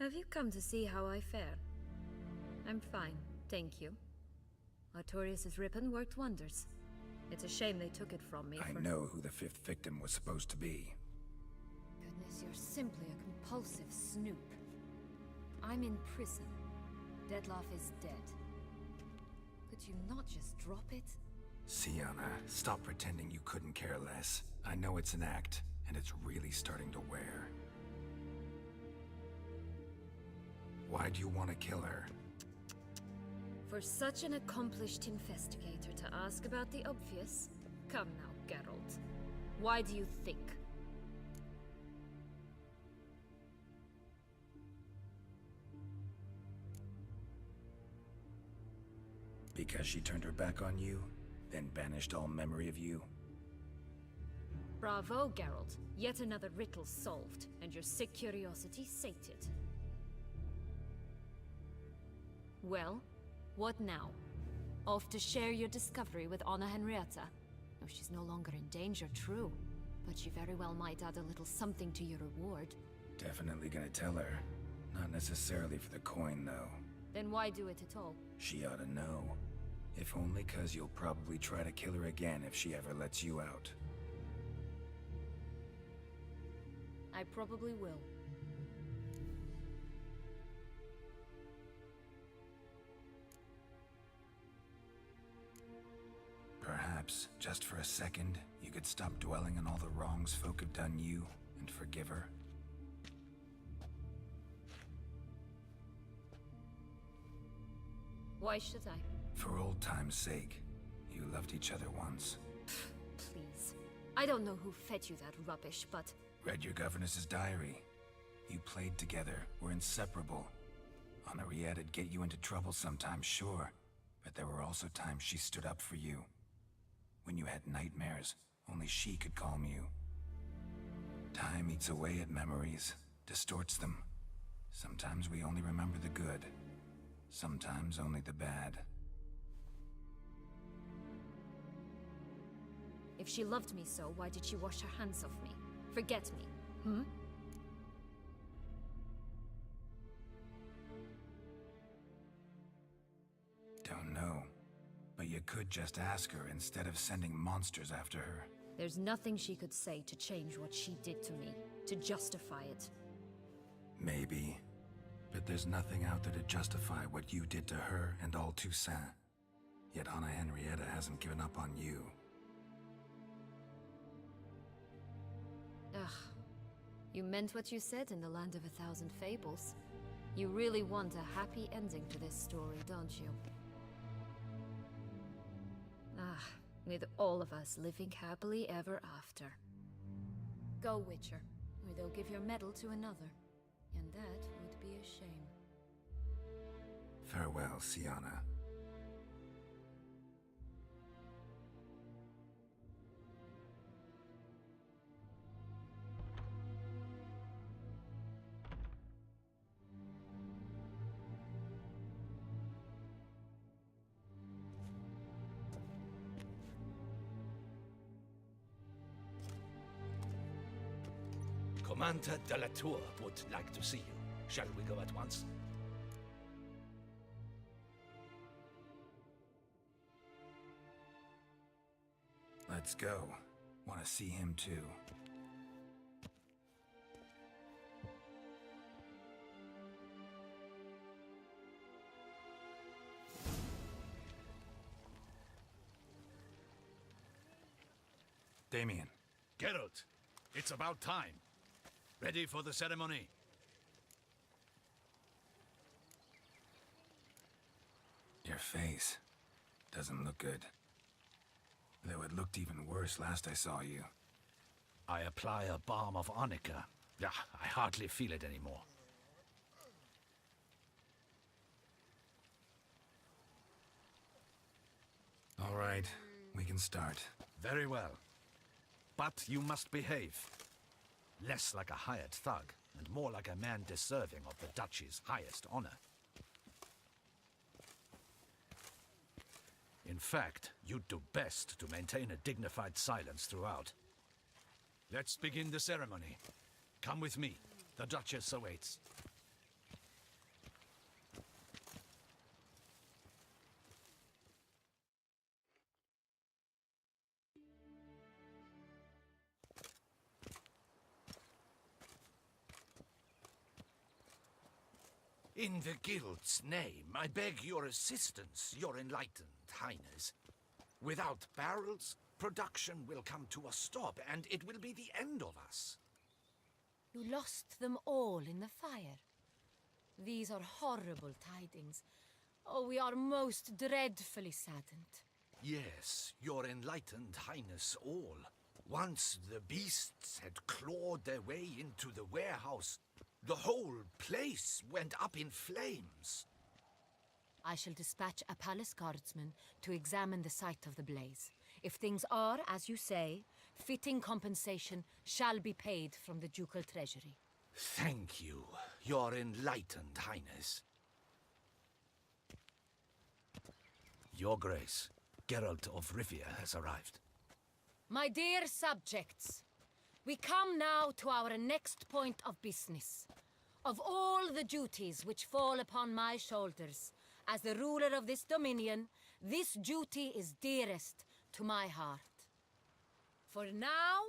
Have you come to see how I fare? I'm fine, thank you. Artorius' ribbon worked wonders. It's a shame they took it from me. I know who the fifth victim was supposed to be. Goodness, you're simply a compulsive snoop. I'm in prison. Dettlaff is dead. Could you not just drop it? Sienna, stop pretending you couldn't care less. I know it's an act, and it's really starting to wear. Why do you want to kill her? For such an accomplished investigator to ask about the obvious? Come now, Geralt. Why do you think? Because she turned her back on you, then banished all memory of you? Bravo, Geralt. Yet another riddle solved, and your sick curiosity sated. Well, what now? Off to share your discovery with Anna Henrietta? No, she's no longer in danger, true. But she very well might add a little something to your reward. Definitely gonna tell her. Not necessarily for the coin, though. Then why do it at all? She ought to know. If only 'cause you'll probably try to kill her again if she ever lets you out. I probably will. Perhaps, just for a second, you could stop dwelling on all the wrongs folk have done you and forgive her. Why should I? For old time's sake. You loved each other once. Please. I don't know who fed you that rubbish, but... Read your governess's diary. You played together, were inseparable. Henriette'd get you into trouble sometimes, sure. But there were also times she stood up for you. When you had nightmares, only she could calm you. Time eats away at memories, distorts them. Sometimes we only remember the good. Sometimes only the bad. If she loved me so, why did she wash her hands off me? Forget me, hmm? Don't know. But you could just ask her instead of sending monsters after her. There's nothing she could say to change what she did to me, to justify it. Maybe. But there's nothing out there to justify what you did to her and all Toussaint. Yet Anna Henrietta hasn't given up on you. Ugh. You meant what you said in the Land of a Thousand Fables. You really want a happy ending to this story, don't you? Ah, with all of us living happily ever after. Go, Witcher, or they'll give your medal to another. And that would be a shame. Farewell, Syanna. Commander de la Tour would like to see you. Shall we go at once? Let's go. Want to see him too. Damien. Geralt, it's about time. Ready for the ceremony? Your face doesn't look good. Though it looked even worse last I saw you. I apply a balm of arnica. Yeah, I hardly feel it anymore. All right, we can start. Very well. But you must behave. Less like a hired thug, and more like a man deserving of the Duchy's highest honor. In fact, you'd do best to maintain a dignified silence throughout. Let's begin the ceremony. Come with me. The Duchess awaits. In the Guild's name, I beg your assistance, your enlightened highness. Without barrels, production will come to a stop, and it will be the end of us. You lost them all in the fire. These are horrible tidings. Oh, we are most dreadfully saddened. Yes, your enlightened highness all. Once the beasts had clawed their way into the warehouse, the whole place went up in flames. I shall dispatch a palace guardsman to examine the site of the blaze. If things are, as you say, fitting compensation shall be paid from the ducal treasury. Thank you, your enlightened highness. Your Grace, Geralt of Rivia has arrived. My dear subjects, we come now to our next point of business. Of all the duties which fall upon my shoulders, as the ruler of this dominion, this duty is dearest to my heart. For now,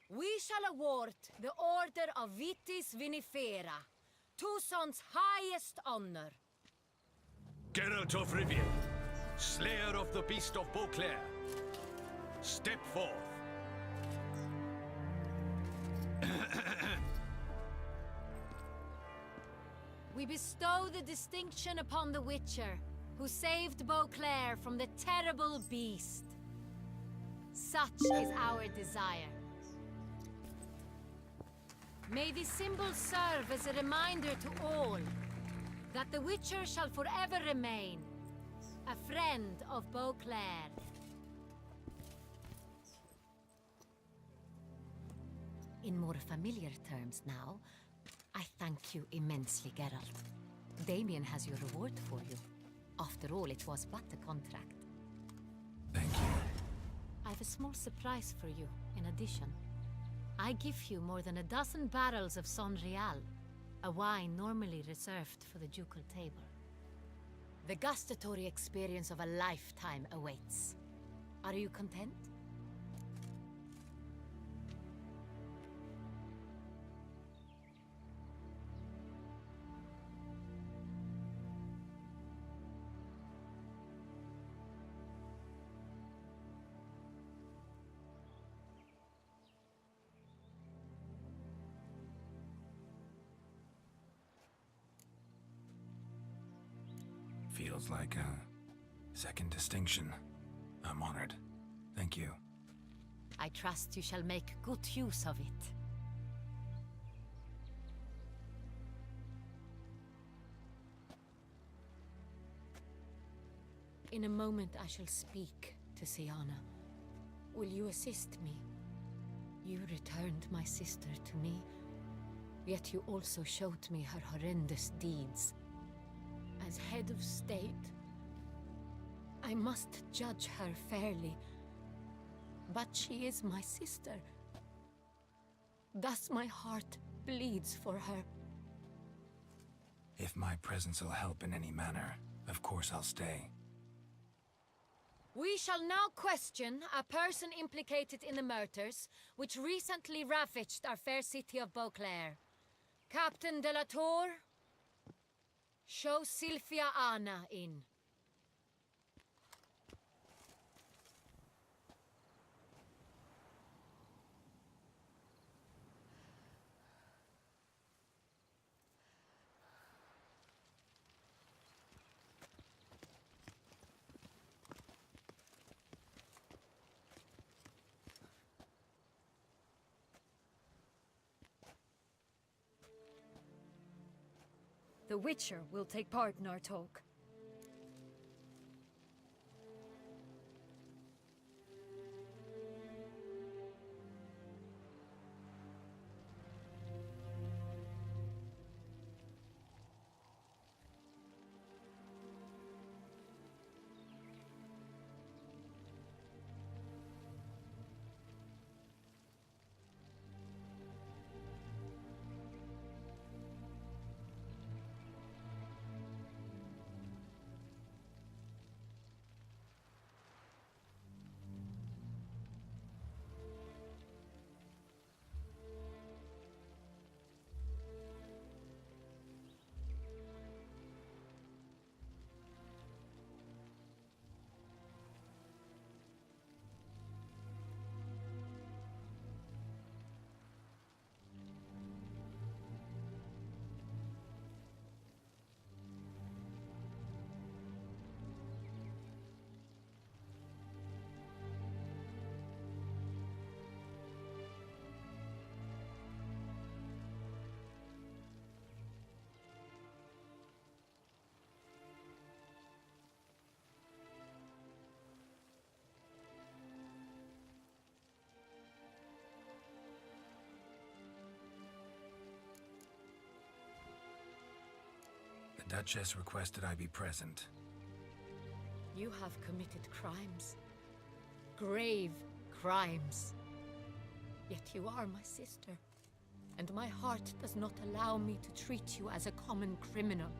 we shall award the Order of Vitis Vinifera, Toussaint's highest honor. Geralt of Rivia, Slayer of the Beast of Beauclair, step forth. We bestow the distinction upon the Witcher, who saved Beauclair from the terrible beast. Such is our desire. May this symbol serve as a reminder to all that the Witcher shall forever remain a friend of Beauclair. in more familiar terms now, I thank you immensely, Geralt. Damien has your reward for you. After all, it was but a contract. Thank you. I have a small surprise for you, in addition. I give you more than a dozen barrels of Sonreal, a wine normally reserved for the ducal table. The gustatory experience of a lifetime awaits. Are you content? Feels like a second distinction. I'm honored. Thank you. I trust you shall make good use of it. In a moment I shall speak to Syanna. Will you assist me? You returned my sister to me, yet you also showed me her horrendous deeds. As head of state, I must judge her fairly. But she is my sister. Thus my heart bleeds for her. If my presence will help in any manner, of course I'll stay. We shall now question a person implicated in the murders which recently ravaged our fair city of Beauclair. Captain de la Tour, show Sylvia Anna in. The Witcher will take part in our talk. The Duchess requested I be present. You have committed crimes. Grave crimes. Yet you are my sister, and my heart does not allow me to treat you as a common criminal.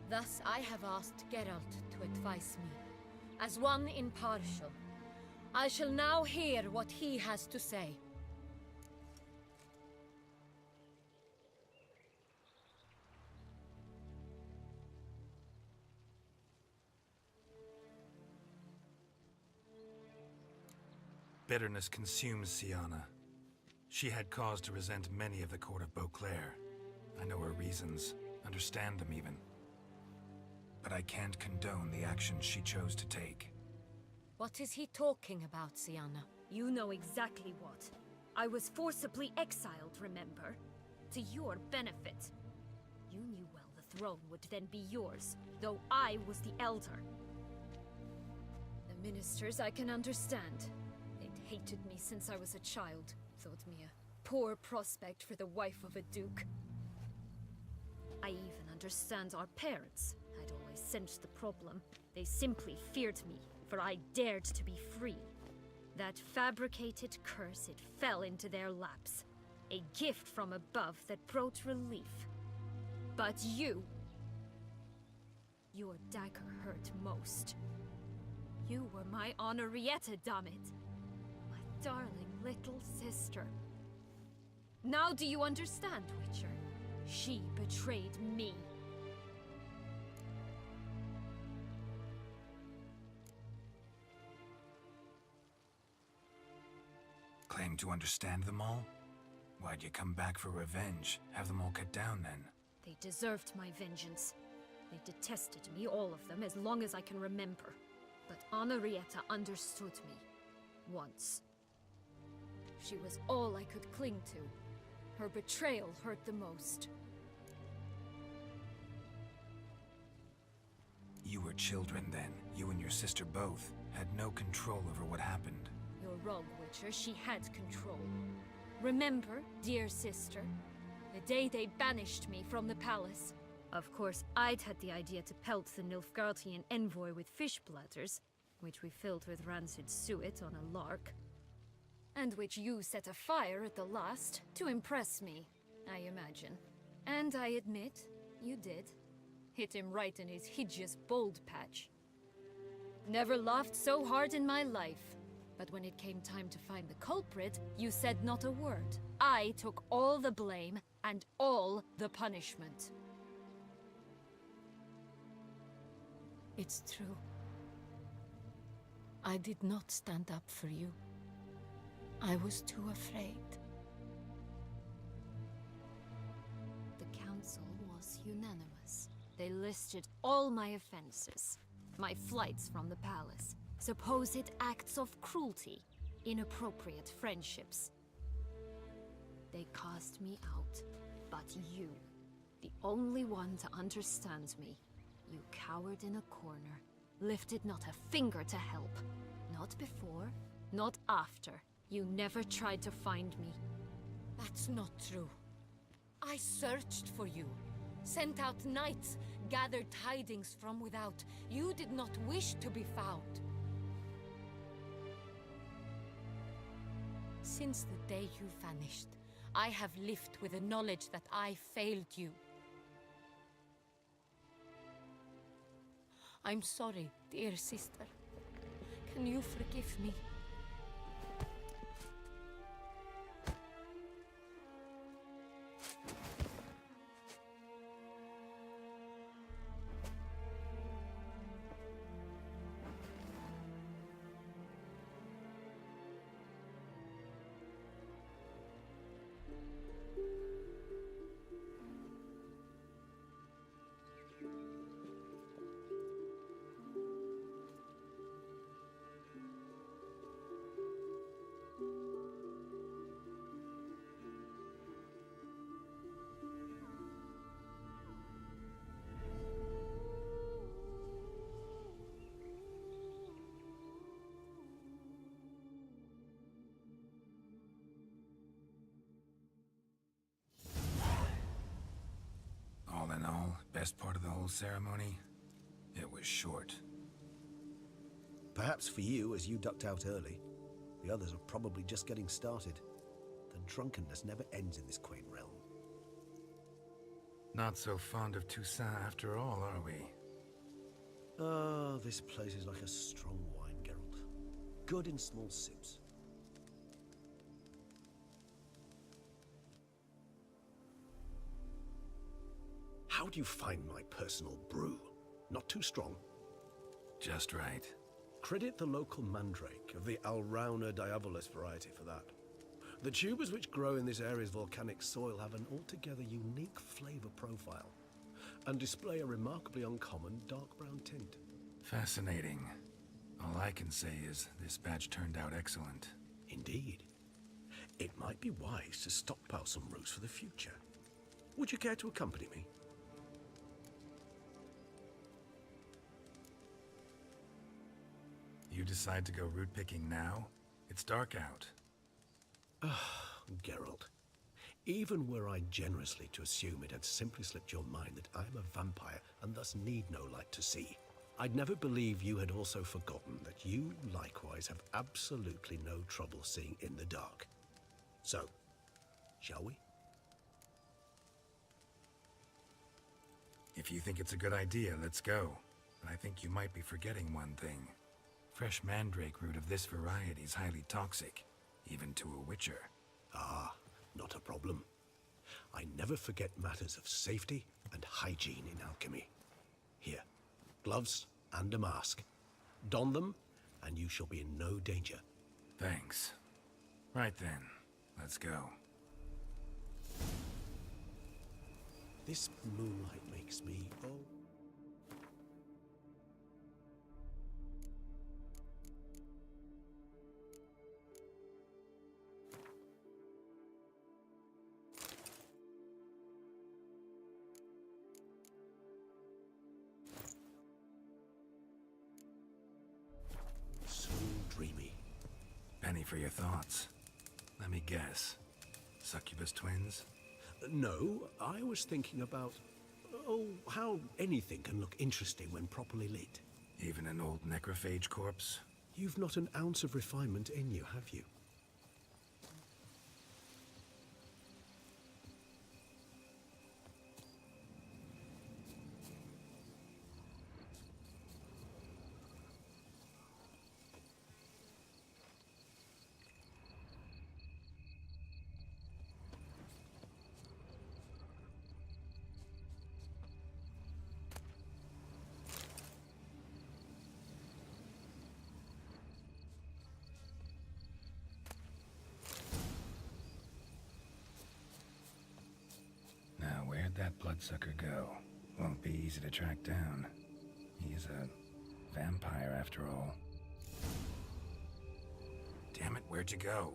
Thus I have asked Geralt to advise me, as one impartial. I shall now hear what he has to say. Bitterness consumes Syanna. She had cause to resent many of the court of Beauclair. I know her reasons, understand them even. But I can't condone the actions she chose to take. What is he talking about, Syanna? You know exactly what. I was forcibly exiled, remember? To your benefit. You knew well the throne would then be yours, though I was the elder. The ministers I can understand. They'd hated me since I was a child, thought Mia. poor prospect for the wife of a duke. I even understand our parents. I'd always sensed the problem. They simply feared me, for I dared to be free. That fabricated curse, it fell into their laps. A gift from above that brought relief. But you... Your dagger hurt most. You were my Honorietta, damn it. My darling little sister. Now do you understand, Witcher? She betrayed me. Claim to understand them all? Why'd you come back for revenge? Have them all cut down then? They deserved my vengeance. They detested me, all of them, as long as I can remember. But Honorietta understood me. Once. She was all I could cling to. Her betrayal hurt the most. You were children then. You and your sister both had no control over what happened. You're wrong, Witcher. She had control. Remember, dear sister, the day they banished me from the palace. Of course, I'd had the idea to pelt the Nilfgaardian envoy with fish bladders, which we filled with rancid suet on a lark. And which you set afire at the last, to impress me, I imagine. And I admit, you did. Hit him right in his hideous bald patch. Never laughed so hard in my life. But when it came time to find the culprit, you said not a word. I took all the blame and all the punishment. It's true. I did not stand up for you. I was too afraid. The council was unanimous. They listed all my offenses. My flights from the palace. Supposed acts of cruelty. Inappropriate friendships. They cast me out. But you, the only one to understand me, you cowered in a corner, lifted not a finger to help. Not before, not after. You never tried to find me. That's not true. I searched for you, sent out knights, gathered tidings from without. You did not wish to be found. Since the day you vanished, I have lived with the knowledge that I failed you. I'm sorry, dear sister. Can you forgive me? All in all, best part of the whole ceremony? It was short. Perhaps for you, as you ducked out early. The others are probably just getting started. The drunkenness never ends in this quaint realm. Not so fond of Toussaint after all, are we? Ah, this place is like a strong wine, Geralt. Good in small sips. How do you find my personal brew? Not too strong? Just right. Credit the local mandrake of the Alrauna diabolus variety for that. The tubers which grow in this area's volcanic soil have an altogether unique flavor profile and display a remarkably uncommon dark brown tint. Fascinating. All I can say is this batch turned out excellent. Indeed. It might be wise to stockpile some roots for the future. Would you care to accompany me? You decide to go root picking now? It's dark out. Geralt, Even were I generously to assume it had simply slipped your mind that I am a vampire and thus need no light to see, I'd never believe you had also forgotten that you likewise have absolutely no trouble seeing in the dark. So, shall we? If you think it's a good idea, let's go. But I think you might be forgetting one thing. Fresh mandrake root of this variety is highly toxic, even to a witcher. Ah, not a problem. I never forget matters of safety and hygiene in alchemy. Here, gloves and a mask. Don them, and you shall be in no danger. Thanks. Right then, let's go. This moonlight makes me, oh... so dreamy. Penny for your thoughts. Let me guess. Succubus twins? No, I was thinking about, oh, how anything can look interesting when properly lit. Even an old necrophage corpse? You've not an ounce of refinement in you, have you? That bloodsucker go? Won't be easy to track down. He's a vampire after all. Damn it, where'd you go?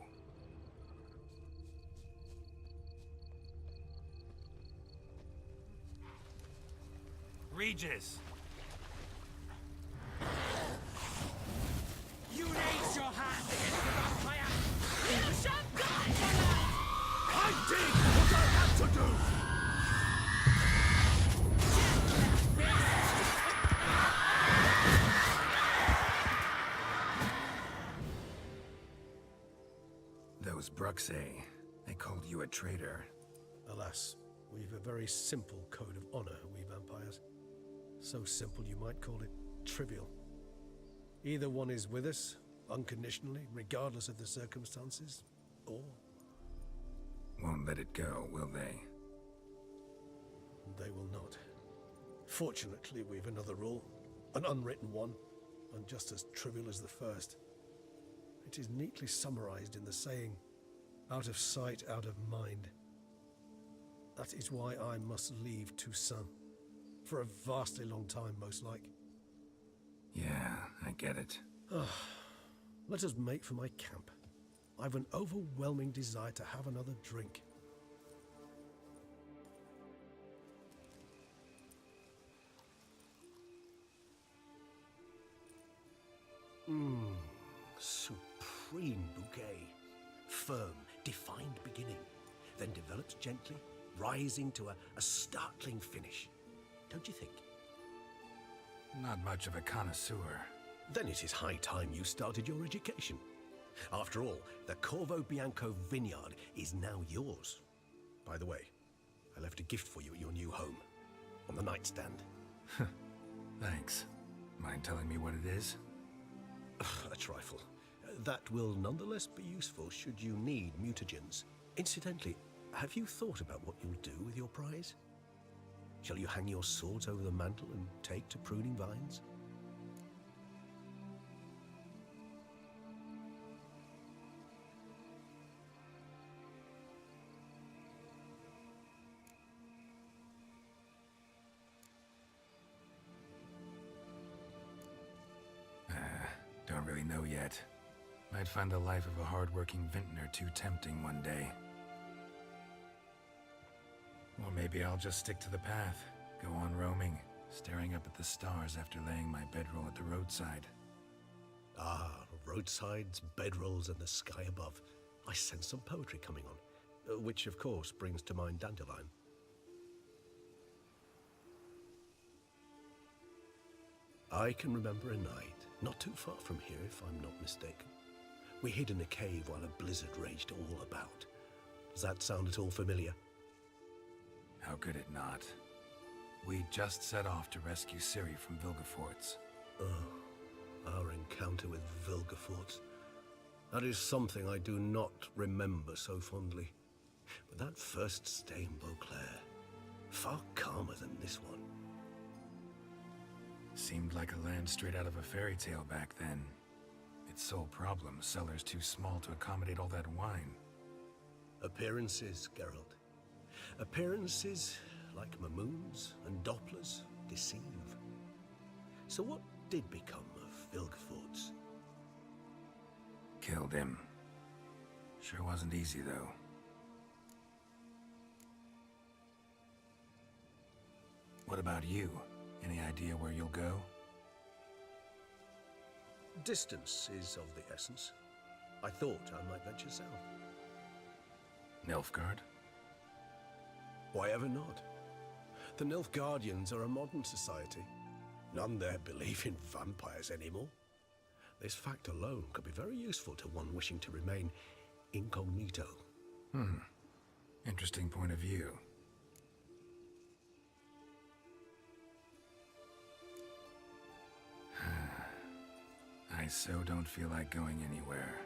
Regis! You raise your hand against the vampire! You shall die tonight! I did what I had to do! Those Bruxae, they called you a traitor. Alas, we've a very simple code of honor, we vampires. So simple you might call it trivial. Either one is with us, unconditionally, regardless of the circumstances, or... Won't let it go, will they? They will not. Fortunately, we've another rule, an unwritten one, and just as trivial as the first. It is neatly summarized in the saying, out of sight, out of mind. That is why I must leave Toussaint. For a vastly long time, most like. Yeah, I get it. Let us make for my camp. I've an overwhelming desire to have another drink. Supreme bouquet. Firm, defined beginning, then develops gently, rising to a startling finish. Don't you think? Not much of a connoisseur. Then it is high time you started your education. After all, the Corvo Bianco vineyard is now yours. By the way, I left a gift for you at your new home, on the nightstand. Thanks. Mind telling me what it is? A trifle. That will nonetheless be useful should you need mutagens. Incidentally, have you thought about what you'll do with your prize? Shall you hang your swords over the mantle and take to pruning vines? Don't really know yet. Might find the life of a hard-working vintner too tempting one day. Or maybe I'll just stick to the path, go on roaming, staring up at the stars after laying my bedroll at the roadside. Ah, roadsides, bedrolls, and the sky above. I sense some poetry coming on. which of course brings to mind Dandelion. I can remember a night, not too far from here if I'm not mistaken. We hid in a cave while a blizzard raged all about. Does that sound at all familiar? How could it not? We just set off to rescue Ciri from Vilgefortz. Oh, our encounter with Vilgefortz. That is something I do not remember so fondly. But that first stay in Beauclair, far calmer than this one. Seemed like a land straight out of a fairy tale back then. Its sole problem, cellars too small to accommodate all that wine. Appearances, Geralt. Appearances, like Mamoons and Dopplers, deceive. So what did become of Vilgefortz? Killed him. Sure wasn't easy, though. What about you? Any idea where you'll go? Distance is of the essence. I thought I might venture south. Nilfgaard? Why ever not? The Nilfgaardians are a modern society. None there believe in vampires anymore. This fact alone could be very useful to one wishing to remain incognito. Interesting point of view. I so don't feel like going anywhere.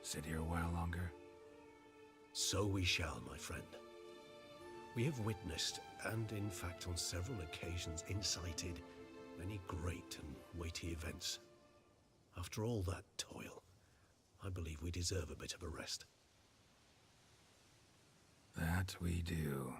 Sit here a while longer? So we shall, my friend. We have witnessed, and in fact on several occasions incited, many great and weighty events. After all that toil, I believe we deserve a bit of a rest. That we do.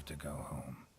to go home.